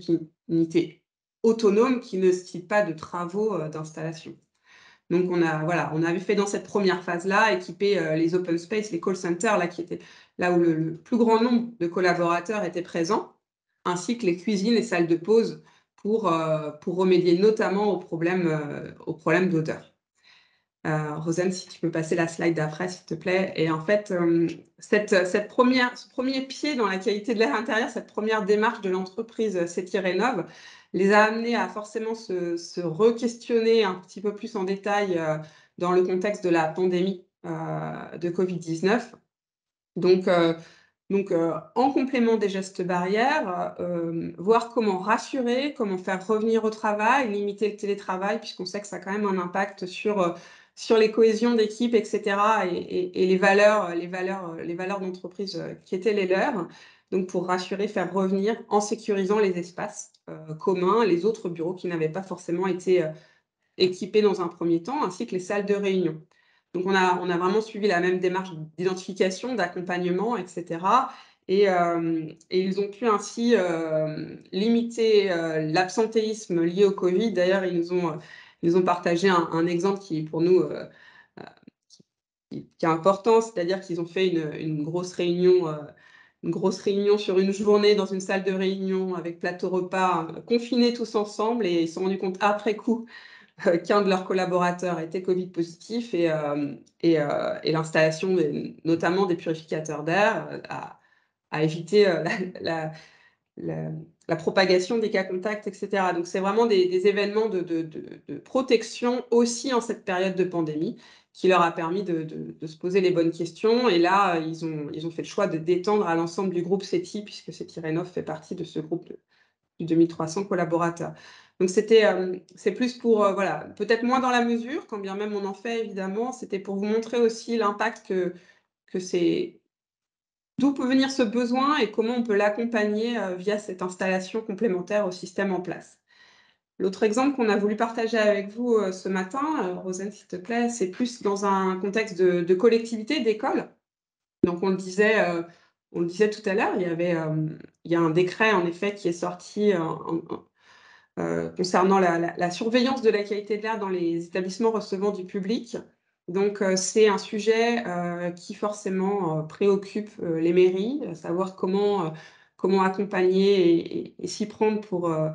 unités autonomes qui ne nécessitent pas de travaux d'installation. Donc, on avait fait dans cette première phase-là, équiper les open space, les call centers, là, qui étaient là où le plus grand nombre de collaborateurs étaient présents, ainsi que les cuisines et salles de pause pour remédier notamment aux problèmes d'odeur. Rosane, si tu peux passer la slide d'après, s'il te plaît. Et en fait, ce premier pied dans la qualité de l'air intérieur, cette première démarche de l'entreprise Irénov, les a amenés à forcément se re-questionner un petit peu plus en détail dans le contexte de la pandémie de Covid-19. Donc, en complément des gestes barrières, voir comment rassurer, comment faire revenir au travail, limiter le télétravail, puisqu'on sait que ça a quand même un impact sur les cohésions d'équipe, etc., et les valeurs d'entreprise qui étaient les leurs. Donc, pour rassurer, faire revenir en sécurisant les espaces communs, les autres bureaux qui n'avaient pas forcément été équipés dans un premier temps, ainsi que les salles de réunion. Donc, on a vraiment suivi la même démarche d'identification, d'accompagnement, etc. Et ils ont pu ainsi limiter l'absentéisme lié au Covid. D'ailleurs, ils nous ont partagé un exemple qui, pour nous, qui est important, c'est-à-dire qu'ils ont fait une grosse réunion sur une journée dans une salle de réunion avec plateau repas, confinés tous ensemble, et ils se sont rendus compte après coup qu'un de leurs collaborateurs était Covid positif, et l'installation notamment des purificateurs d'air a évité la propagation des cas contacts, etc. Donc, c'est vraiment des événements de protection aussi en cette période de pandémie qui leur a permis de se poser les bonnes questions. Et là, ils ont fait le choix de d'étendre à l'ensemble du groupe CETI, puisque CETI Rénov fait partie de ce groupe de 2300 collaborateurs. Donc, c'est plus pour, voilà, peut-être moins dans la mesure, quand bien même on en fait, évidemment. C'était pour vous montrer aussi l'impact que c'est, d'où peut venir ce besoin et comment on peut l'accompagner via cette installation complémentaire au système en place. L'autre exemple qu'on a voulu partager avec vous ce matin, Rosane, s'il te plaît, c'est plus dans un contexte de collectivité, d'école. Donc, on le disait tout à l'heure, il y a un décret, en effet, qui est sorti concernant la surveillance de la qualité de l'air dans les établissements recevant du public. Donc, c'est un sujet qui forcément préoccupe les mairies, à savoir comment accompagner et s'y prendre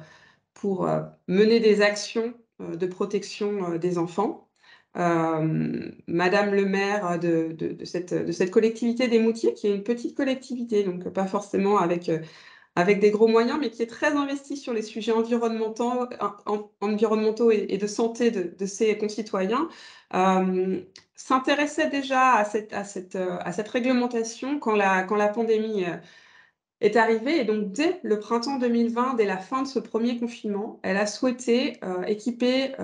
pour mener des actions de protection des enfants. Madame le maire de cette collectivité des Moutiers, qui est une petite collectivité, donc pas forcément avec des gros moyens, mais qui est très investie sur les sujets environnementaux et de santé de ses concitoyens, s'intéressait déjà à cette réglementation quand la pandémie est arrivée. Et donc, dès le printemps 2020, dès la fin de ce premier confinement, elle a souhaité équiper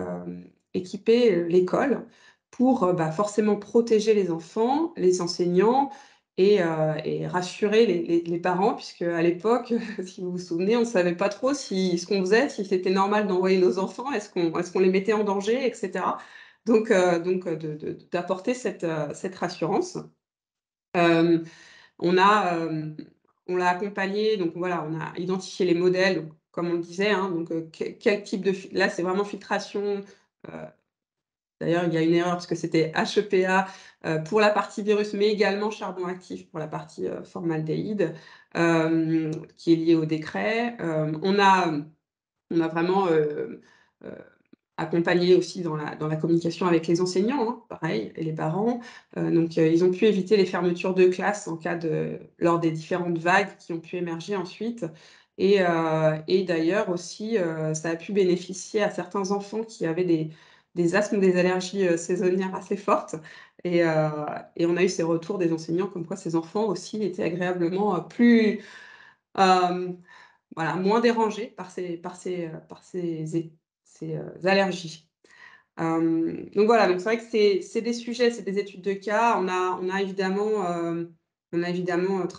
l'école pour forcément protéger les enfants, les enseignants, et rassurer les parents, puisque à l'époque, si vous vous souvenez, on ne savait pas trop ce qu'on faisait, si c'était normal d'envoyer nos enfants, est-ce qu'on les mettait en danger, etc. Donc, d'apporter cette rassurance. On l'a accompagné, donc voilà, on a identifié les modèles, comme on le disait, hein, donc quel type là, c'est vraiment filtration. D'ailleurs, il y a une erreur parce que c'était HEPA pour la partie virus, mais également charbon actif pour la partie formaldéhyde, qui est liée au décret. On a vraiment accompagné aussi dans la communication avec les enseignants, hein, pareil, et les parents. Donc, ils ont pu éviter les fermetures de classe lors des différentes vagues qui ont pu émerger ensuite. Et d'ailleurs aussi, ça a pu bénéficier à certains enfants qui avaient des asthmes ou des allergies saisonnières assez fortes. Et on a eu ces retours des enseignants comme quoi ces enfants aussi étaient agréablement moins dérangés par ces allergies. Donc voilà, donc c'est vrai que c'est des sujets, c'est des études de cas. On a évidemment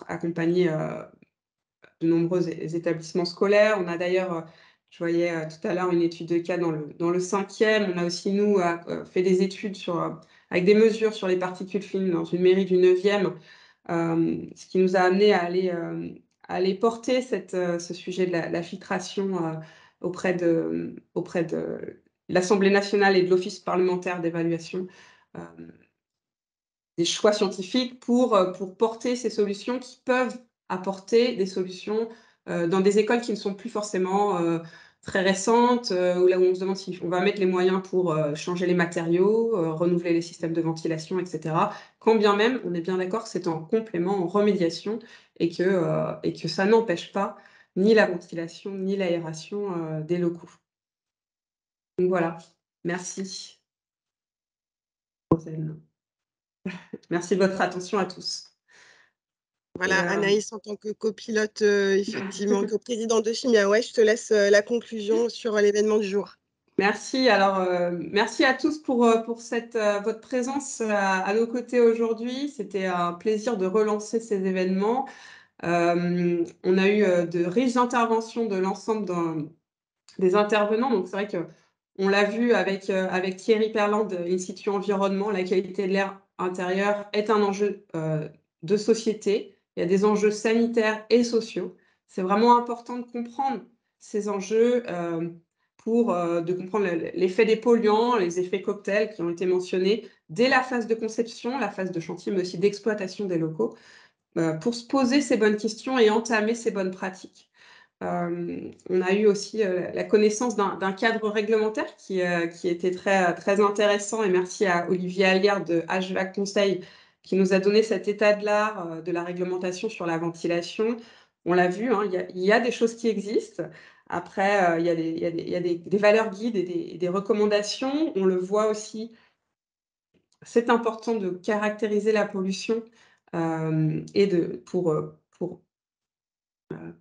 accompagné de nombreux établissements scolaires. On a d'ailleurs, je voyais tout à l'heure une étude de cas dans le 5e. On a aussi, nous, fait des études avec des mesures sur les particules fines dans une mairie du 9e, ce qui nous a amené à aller porter ce sujet de la filtration auprès de l'Assemblée nationale et de l'Office parlementaire d'évaluation des choix scientifiques pour porter ces solutions qui peuvent apporter des solutions dans des écoles qui ne sont plus forcément très récentes, ou là où on se demande si on va mettre les moyens pour changer les matériaux, renouveler les systèmes de ventilation, etc. Quand bien même, on est bien d'accord que c'est en complément, en remédiation, et que ça n'empêche pas ni la ventilation, ni l'aération des locaux. Donc voilà, merci. Merci de votre attention à tous. Voilà, Anaïs, en tant que copilote, effectivement, coprésidente de Chimiaway, je te laisse la conclusion sur l'événement du jour. Merci. Alors, merci à tous pour votre présence à nos côtés aujourd'hui. C'était un plaisir de relancer ces événements. On a eu de riches interventions de l'ensemble des intervenants. Donc, c'est vrai qu'on l'a vu avec Thierry Perland, In situ environnement, la qualité de l'air intérieur est un enjeu de société. Il y a des enjeux sanitaires et sociaux. C'est vraiment important de comprendre ces enjeux de comprendre l'effet des polluants, les effets cocktails qui ont été mentionnés dès la phase de conception, la phase de chantier, mais aussi d'exploitation des locaux, pour se poser ces bonnes questions et entamer ces bonnes pratiques. On a eu aussi la connaissance d'un cadre réglementaire qui était très intéressant, et merci à Olivier Alliard de HVAC Conseil qui nous a donné cet état de l'art de la réglementation sur la ventilation. On l'a vu, hein, il y a des choses qui existent. Après, il y a des valeurs guides et des recommandations. On le voit aussi, c'est important de caractériser la pollution et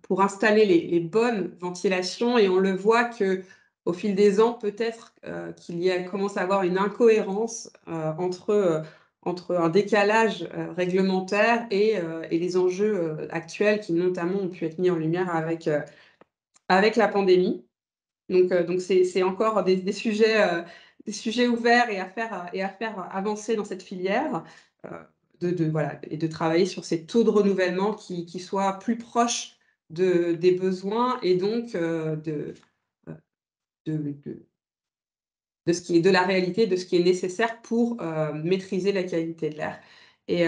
pour installer les bonnes ventilations, et on le voit qu'au fil des ans, peut-être qu'il commence à avoir une incohérence entre un décalage réglementaire et les enjeux actuels qui notamment ont pu être mis en lumière avec la pandémie. Donc c'est encore des sujets ouverts et à faire avancer dans cette filière, voilà, et de travailler sur ces taux de renouvellement qui soient plus proches des besoins, et donc de ce qui est de la réalité, de ce qui est nécessaire pour maîtriser la qualité de l'air. Et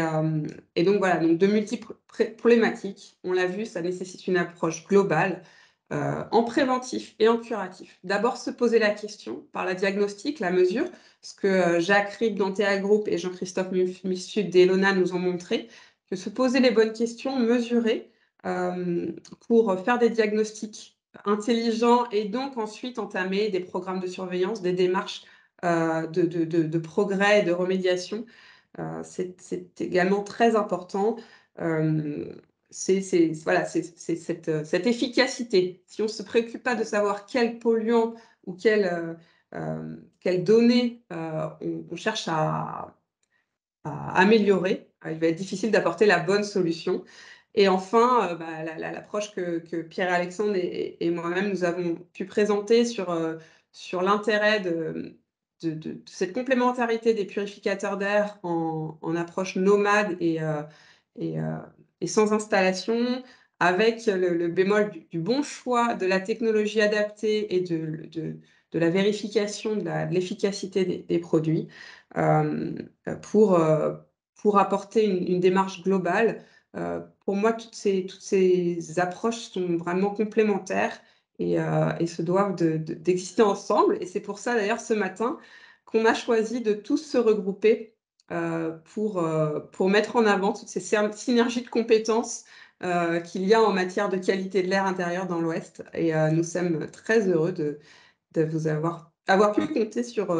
donc voilà, donc de multiples problématiques. On l'a vu, ça nécessite une approche globale en préventif et en curatif. D'abord, se poser la question par la diagnostic, la mesure, ce que Jacques Rib d'Antea Group et Jean-Christophe Missud d'Elona nous ont montré, que se poser les bonnes questions, mesurer pour faire des diagnostics intelligents, et donc ensuite entamer des programmes de surveillance, des démarches de progrès et de remédiation. C'est également très important. Voilà, c'est cette efficacité. Si on ne se préoccupe pas de savoir quel polluant ou quelles données on cherche à améliorer, il va être difficile d'apporter la bonne solution. Et enfin, l'approche que Pierre-Alexandre et moi-même nous avons pu présenter sur l'intérêt de cette complémentarité des purificateurs d'air en approche nomade et sans installation, avec le bémol du bon choix de la technologie adaptée et de la vérification de l'efficacité des produits pour apporter une démarche globale. Pour moi, toutes ces approches sont vraiment complémentaires et se doivent d'exister ensemble. Et c'est pour ça, d'ailleurs, ce matin, qu'on a choisi de tous se regrouper pour mettre en avant toutes ces synergies de compétences qu'il y a en matière de qualité de l'air intérieur dans l'Ouest. Et nous sommes très heureux de vous avoir pu compter sur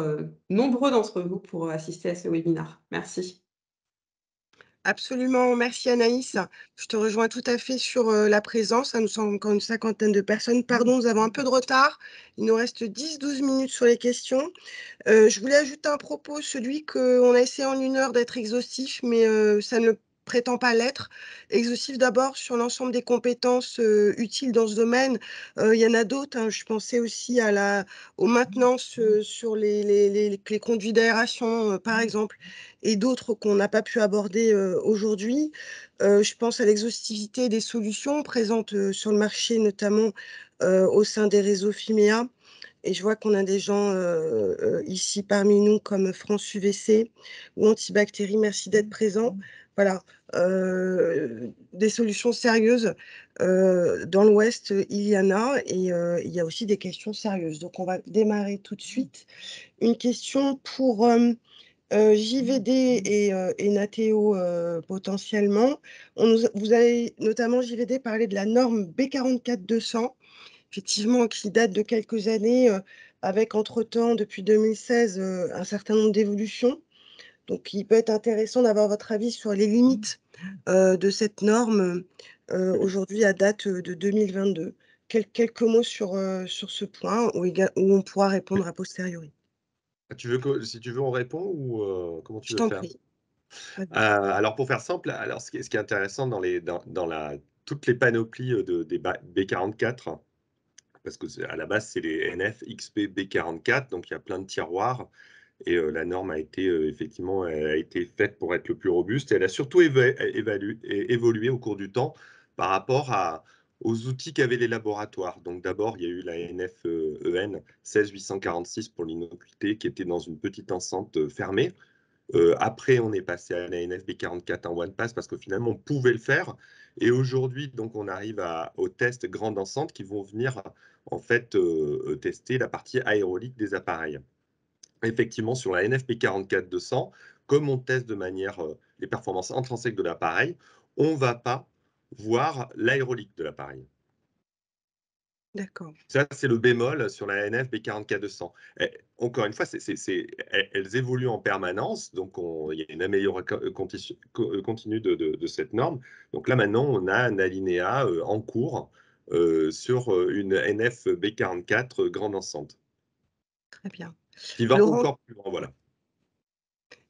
nombreux d'entre vous pour assister à ce webinaire. Merci. Absolument, merci Anaïs. Je te rejoins tout à fait sur la présence. Nous sommes encore une cinquantaine de personnes. Pardon, nous avons un peu de retard. Il nous reste 10-12 minutes sur les questions. Je voulais ajouter un propos, celui qu'on a essayé en 1 heure d'être exhaustif, mais ça ne prétend pas l'être. Exhaustif d'abord sur l'ensemble des compétences utiles dans ce domaine. Il y en a d'autres, hein. Je pensais aussi aux maintenances sur les conduits d'aération, par exemple, et d'autres qu'on n'a pas pu aborder aujourd'hui. Je pense à l'exhaustivité des solutions présentes sur le marché, notamment au sein des réseaux FIMEA. Et je vois qu'on a des gens ici parmi nous comme France UVC ou Antibactéries. Merci d'être présents. Voilà, des solutions sérieuses. Dans l'Ouest, il y en a, et il y a aussi des questions sérieuses. Donc, on va démarrer tout de suite. Une question pour JVD et Nateo potentiellement. Vous avez notamment JVD parlé de la norme B44-200, effectivement, qui date de quelques années, avec entre-temps, depuis 2016, un certain nombre d'évolutions. Donc, il peut être intéressant d'avoir votre avis sur les limites de cette norme aujourd'hui à date de 2022. Quelques mots sur ce point où on pourra répondre a posteriori. Si tu veux, on répond ou comment tu Je veux t'en faire? prie. Alors, pour faire simple, ce qui est intéressant dans toutes les panoplies des B44, parce que à la base, c'est les NF XP B44, donc il y a plein de tiroirs. Et la norme a été effectivement faite pour être le plus robuste. Et elle a surtout évolué au cours du temps par rapport aux outils qu'avaient les laboratoires. Donc d'abord, il y a eu la NF-EN 16846 pour l'innocuité, qui était dans une petite enceinte fermée. Après, on est passé à la NF-B44 en one pass parce que finalement, on pouvait le faire. Et aujourd'hui, donc, on arrive aux tests grande enceinte qui vont venir en fait tester la partie aérolique des appareils. Effectivement, sur la NFP44-200, comme on teste de manière les performances intrinsèques de l'appareil, on ne va pas voir l'aérolique de l'appareil. D'accord. Ça, c'est le bémol sur la NFP44-200. Encore une fois, elles évoluent en permanence, donc il y a une amélioration continue de cette norme. Donc là, maintenant, on a un alinéa en cours sur une NFB44 grande enceinte. Très bien. Qui va Laurent, encore plus loin, voilà.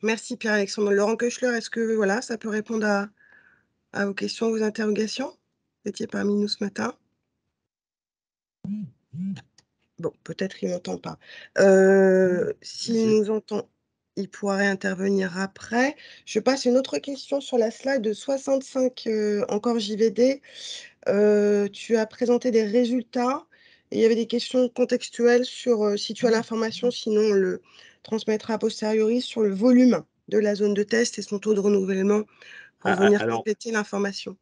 merci Pierre-Alexandre. Laurent Koechler, est-ce que voilà, ça peut répondre à vos questions, vos interrogations? Vous étiez parmi nous ce matin. Bon, peut-être qu'il n'entend pas. S'il nous entend, il pourra réintervenir après. Je passe une autre question sur la slide 65, encore JVD. Tu as présenté des résultats et il y avait des questions contextuelles sur si tu as l'information, sinon on le transmettra a posteriori sur le volume de la zone de test et son taux de renouvellement pour venir compléter l'information.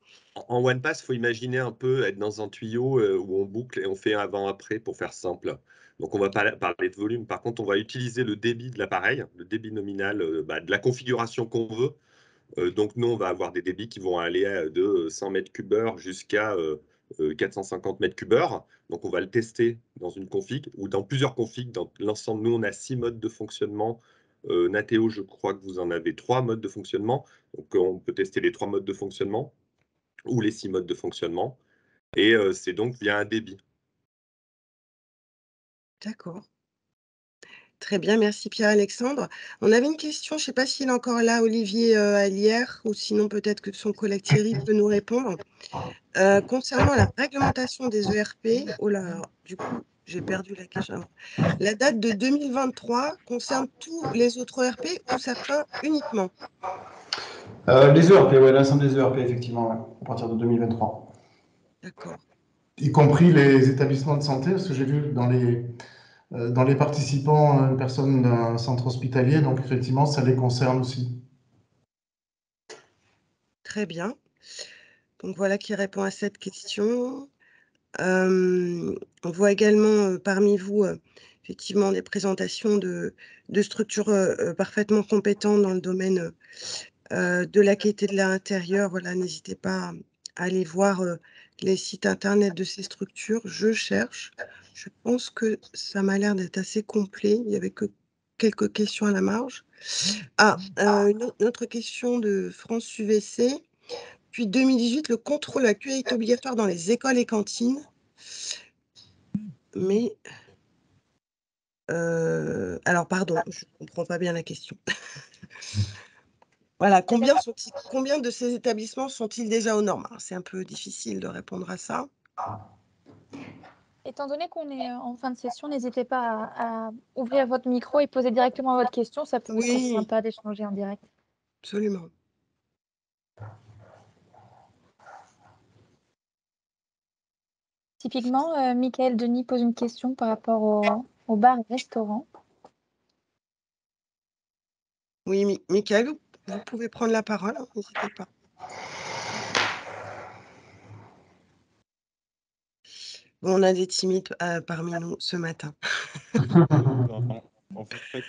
En one pass, il faut imaginer un peu être dans un tuyau où on boucle et on fait avant-après pour faire simple. Donc, on va pas parler de volume. Par contre, on va utiliser le débit de l'appareil, le débit nominal de la configuration qu'on veut. Donc, nous, on va avoir des débits qui vont aller de 100 mètres cubes heure jusqu'à 450 mètres cubes heure. Donc, on va le tester dans une config ou dans plusieurs configs. Dans l'ensemble, nous, on a 6 modes de fonctionnement. Nateo, je crois que vous en avez 3 modes de fonctionnement. Donc, on peut tester les 3 modes de fonctionnement ou les 6 modes de fonctionnement. Et c'est donc via un débit. D'accord. Très bien, merci Pierre-Alexandre. On avait une question, je ne sais pas s'il est encore là, Olivier Allière, ou sinon peut-être que son collègue Thierry peut nous répondre. Concernant la réglementation des ERP, oh là, alors, du coup, j'ai perdu la question. La date de 2023 concerne tous les autres ERP ou certains uniquement? Les ERP, oui, l'ensemble des ERP, effectivement, ouais, à partir de 2023. D'accord. Y compris les établissements de santé, parce que j'ai vu dans les participants une personne d'un centre hospitalier, donc effectivement, ça les concerne aussi. Très bien. Donc voilà qui répond à cette question. On voit également parmi vous effectivement des présentations de structures parfaitement compétentes dans le domaine de la qualité de l'air intérieur. Voilà, n'hésitez pas à aller voir les sites internet de ces structures. Je cherche. Je pense que ça m'a l'air d'être assez complet. Il n'y avait que quelques questions à la marge. Une autre question de France UVC. Depuis 2018, le contrôle accueil est obligatoire dans les écoles et cantines. Mais, alors pardon, je ne comprends pas bien la question. Voilà, combien de ces établissements sont-ils déjà aux normes? C'est un peu difficile de répondre à ça. Étant donné qu'on est en fin de session, n'hésitez pas à ouvrir votre micro et poser directement votre question. Ça peut être sympa d'échanger en direct. Absolument. Typiquement, Michael Denis pose une question par rapport au bar et restaurant. Oui, Michael, vous pouvez prendre la parole, n'hésitez pas. Bon, on a des timides parmi nous ce matin. En fait,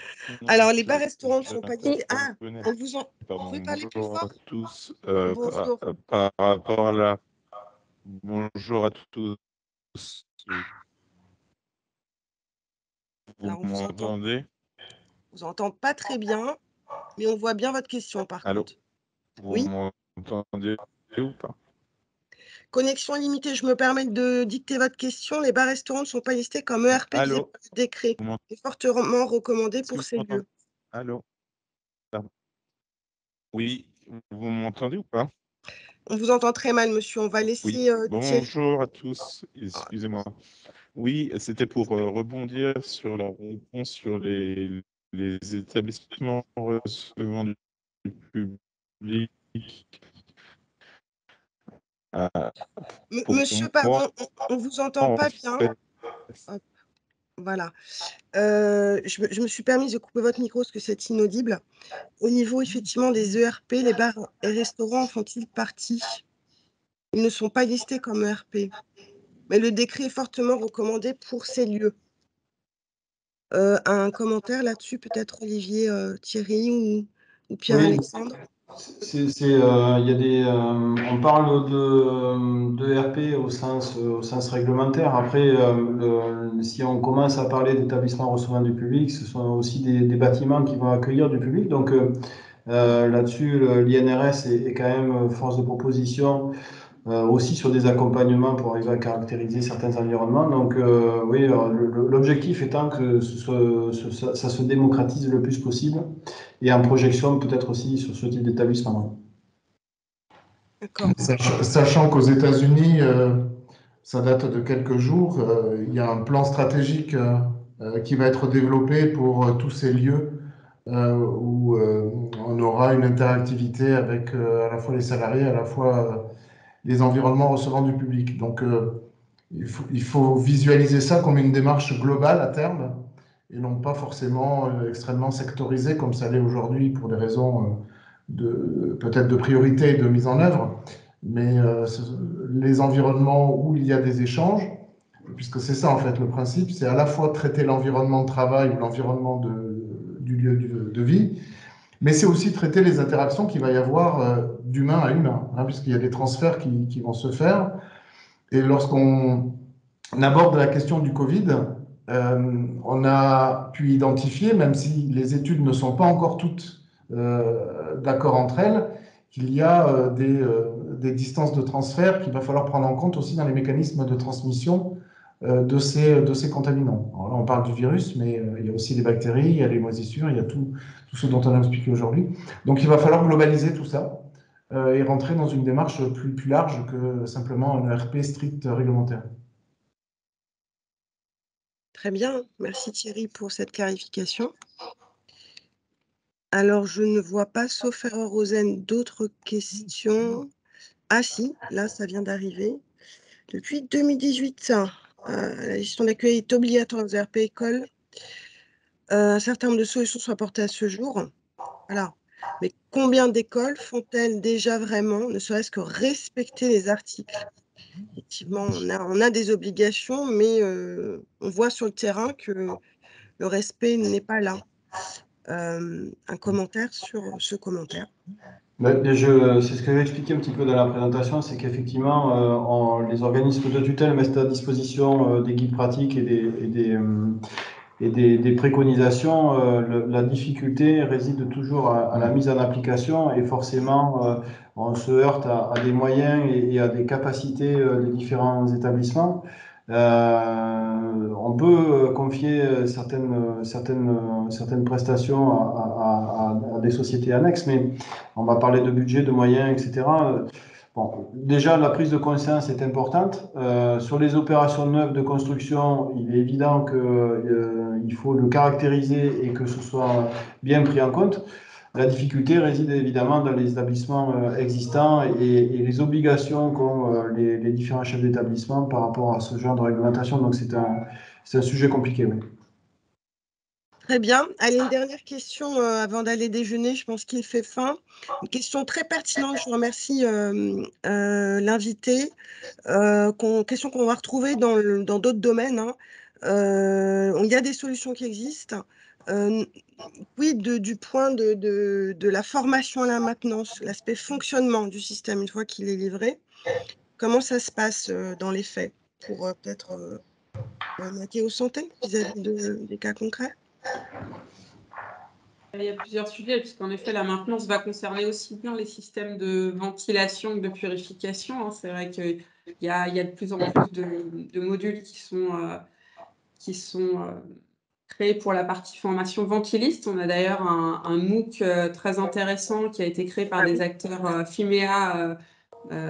Alors, les bars-restaurants ne sont pas listés. Ah, on vous en... Vous Pardon, pouvez parler plus bonjour fort? à tous. Bonjour. Par rapport à la... Bonjour à tous. Vous Alors, on vous entend. m'entendez? On vous entend pas très bien, mais on voit bien votre question par Allô? contre. Vous Oui. m'entendez ou pas? Connexion limitée, je me permets de dicter votre question. Les bars-restaurants ne sont pas listés comme ERP visés par le décret et fortement recommandés pour ces lieux. Allô? Oui, vous m'entendez ou pas? On vous entend très mal, monsieur. On va laisser Thierry. Bonjour à tous, excusez-moi. Oui, c'était pour rebondir sur la réponse sur les établissements recevant du public. Monsieur, pardon, on ne vous entend pas bien. Hop, voilà. Je me suis permise de couper votre micro parce que c'est inaudible. Au niveau, effectivement, des ERP, les bars et restaurants en font-ils partie? Ils ne sont pas listés comme ERP. Mais le décret est fortement recommandé pour ces lieux. Un commentaire là-dessus, peut-être Olivier, Thierry ou Pierre-Alexandre? Il y a des, on parle de RP au sens réglementaire. Après, si on commence à parler d'établissements recevant du public, ce sont aussi des bâtiments qui vont accueillir du public. Donc là-dessus, l'INRS est quand même force de proposition. Aussi sur des accompagnements pour arriver à caractériser certains environnements. Donc oui, l'objectif étant que ça se démocratise le plus possible et en projection peut-être aussi sur ce type d'établissement. Sachant qu'aux États-Unis, ça date de quelques jours, il y a un plan stratégique qui va être développé pour tous ces lieux où on aura une interactivité avec à la fois les salariés, à la fois les environnements recevant du public. Donc, il faut visualiser ça comme une démarche globale à terme et non pas forcément extrêmement sectorisée comme ça l'est aujourd'hui pour des raisons peut-être de priorité et de mise en œuvre. Mais les environnements où il y a des échanges, puisque c'est ça en fait le principe, c'est à la fois traiter l'environnement de travail ou l'environnement du lieu de vie, mais c'est aussi traiter les interactions qu'il va y avoir d'humain à humain, hein, puisqu'il y a des transferts qui vont se faire. Et lorsqu'on aborde la question du Covid, on a pu identifier, même si les études ne sont pas encore toutes d'accord entre elles, qu'il y a des distances de transfert qu'il va falloir prendre en compte aussi dans les mécanismes de transmission de ces contaminants. Alors là, on parle du virus, mais il y a aussi les bactéries, il y a les moisissures, il y a tout ce dont on a expliqué aujourd'hui. Donc il va falloir globaliser tout ça et rentrer dans une démarche plus large que simplement un ERP strict réglementaire. Très bien, merci Thierry pour cette clarification. Alors, je ne vois pas, sauf erreur Rosen, d'autres questions. Ah si, là, ça vient d'arriver. Depuis 2018, la gestion d'accueil est obligatoire aux ERP écoles. Un certain nombre de solutions sont apportées à ce jour. Voilà. Mais combien d'écoles font-elles déjà vraiment, ne serait-ce que respecter les articles? Effectivement, on a des obligations, mais on voit sur le terrain que le respect n'est pas là. Un commentaire sur ce commentaire? C'est ce que j'ai expliqué un petit peu dans la présentation, c'est qu'effectivement, les organismes de tutelle mettent à disposition des guides pratiques et des préconisations. La difficulté réside toujours à la mise en application et forcément, on se heurte à des moyens et à des capacités des différents établissements. On peut confier certaines prestations à des sociétés annexes, mais on va parler de budget, de moyens, etc. Bon, déjà, la prise de conscience est importante. Sur les opérations neuves de construction, il est évident qu'il faut le caractériser et que ce soit bien pris en compte. La difficulté réside évidemment dans les établissements existants et les obligations qu'ont les différents chefs d'établissement par rapport à ce genre de réglementation. Donc, c'est un sujet compliqué, oui. Très bien. Allez, une dernière question avant d'aller déjeuner. Je pense qu'il fait faim. Une question très pertinente. Je vous remercie l'invité. Question qu'on va retrouver dans d'autres domaines. Hein. Il y a des solutions qui existent. Oui, du point de la formation à la maintenance, l'aspect fonctionnement du système une fois qu'il est livré, comment ça se passe dans les faits pour peut-être Mathéo Santé vis-à-vis des cas concrets? Il y a plusieurs sujets, puisqu'en effet, la maintenance va concerner aussi bien les systèmes de ventilation que de purification, hein. C'est vrai qu'il y a de plus en plus de modules qui sont créés pour la partie formation ventiliste. On a d'ailleurs un MOOC très intéressant qui a été créé par des acteurs FIMEA,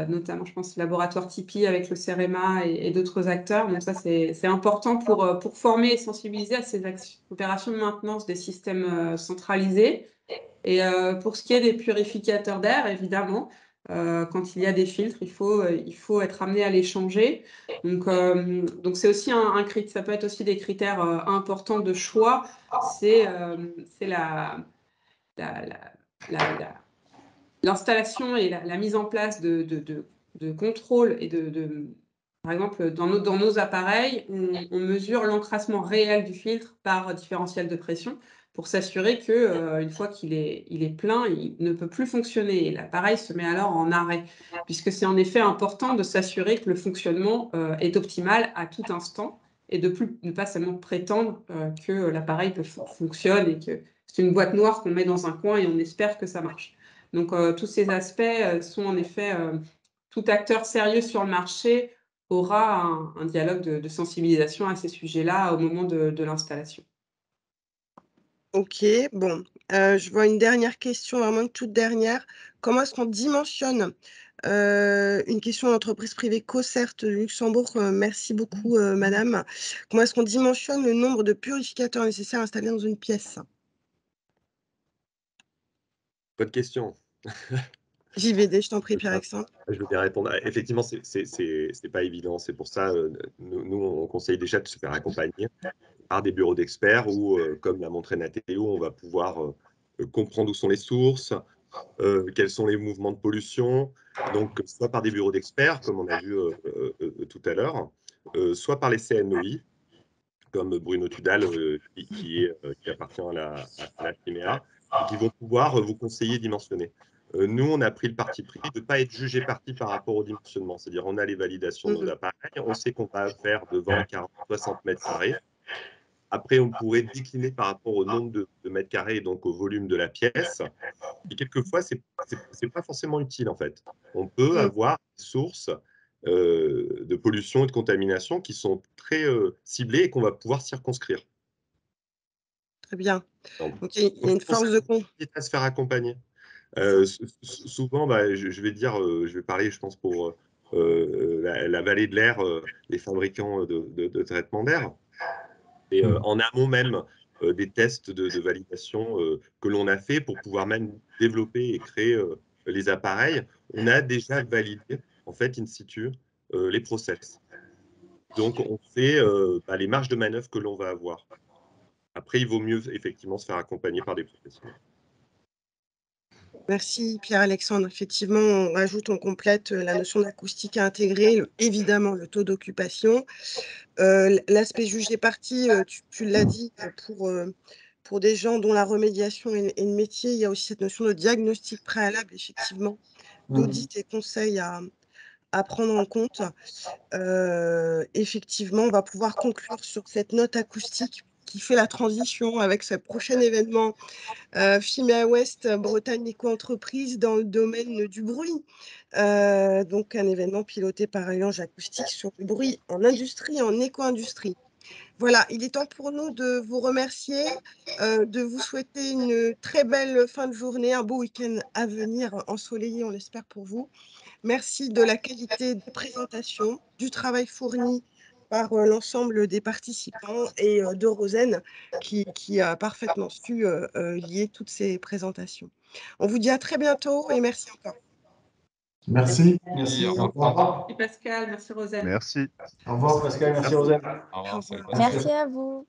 notamment, je pense, le laboratoire Tipeee avec le CEREMA et d'autres acteurs. Donc ça, c'est important pour former et sensibiliser à ces opérations de maintenance des systèmes centralisés. Et pour ce qui est des purificateurs d'air, évidemment, quand il y a des filtres, il faut être amené à les changer. Donc c'est aussi ça peut être aussi des critères importants de choix. C'est l'installation et la mise en place de contrôle et par exemple, dans nos appareils, on mesure l'encrassement réel du filtre par différentiel de pression pour s'assurer que une fois qu'il est plein, il ne peut plus fonctionner et l'appareil se met alors en arrêt, puisque c'est en effet important de s'assurer que le fonctionnement est optimal à tout instant et ne pas seulement prétendre que l'appareil fonctionne et que c'est une boîte noire qu'on met dans un coin et on espère que ça marche. Donc, tous ces aspects sont en effet, tout acteur sérieux sur le marché aura un dialogue de sensibilisation à ces sujets-là au moment de l'installation. Ok, bon, je vois une dernière question, vraiment une toute dernière. Comment est-ce qu'on dimensionne une question d'entreprise privée COCERT de Luxembourg, merci beaucoup madame. Comment est-ce qu'on dimensionne le nombre de purificateurs nécessaires installés dans une pièce? Bonne question. JVD, je t'en prie, Pierre-Alexandre. Je veux bien répondre. Effectivement, c'est pas évident. C'est pour ça, nous, on conseille déjà de se faire accompagner par des bureaux d'experts où, comme l'a montré Nathéo, on va pouvoir comprendre où sont les sources, quels sont les mouvements de pollution. Donc, soit par des bureaux d'experts, comme on a vu tout à l'heure, soit par les CNOI, comme Bruno Tudal, qui appartient à la FIMEA, et qui vont pouvoir vous conseiller dimensionner. Nous, on a pris le parti pris de ne pas être jugé parti par rapport au dimensionnement. C'est-à-dire, on a les validations de nos appareils, on sait qu'on va faire de 20, 40, 60 mètres carrés. Après, on pourrait décliner par rapport au nombre de mètres carrés et donc au volume de la pièce. Et quelquefois, ce n'est pas forcément utile, en fait. On peut avoir des sources de pollution et de contamination qui sont très ciblées et qu'on va pouvoir circonscrire. Très bien. Donc, il y a une force de con. À se faire accompagner. Souvent, je vais dire, je vais parler, je pense, pour la vallée de l'air, les fabricants de traitement d'air. Et en amont même des tests de validation que l'on a fait pour pouvoir même développer et créer les appareils, on a déjà validé, en fait, in situ, les process. Donc, on sait les marges de manœuvre que l'on va avoir. Après, il vaut mieux effectivement se faire accompagner par des professionnels. Merci Pierre-Alexandre. Effectivement, on complète la notion d'acoustique intégrée, évidemment le taux d'occupation. L'aspect jugé parti, tu l'as dit, pour des gens dont la remédiation est le métier, il y a aussi cette notion de diagnostic préalable, effectivement, d'audit et conseil à prendre en compte. Effectivement, on va pouvoir conclure sur cette note acoustique qui fait la transition avec ce prochain événement FIMEA West Bretagne Éco-Entreprise dans le domaine du bruit. Donc, un événement piloté par Allianz Acoustique sur le bruit en industrie et en éco-industrie. Voilà, il est temps pour nous de vous remercier, de vous souhaiter une très belle fin de journée, un beau week-end à venir, ensoleillé, on l'espère pour vous. Merci de la qualité des présentations, du travail fourni par l'ensemble des participants et de Rosen qui a parfaitement su lier toutes ces présentations. On vous dit à très bientôt et merci encore. Merci. Merci. Au Au revoir. Merci Pascal, merci Rosen. Merci. Au revoir Pascal, merci Rosen. revoir, salut, Au revoir. Merci à vous.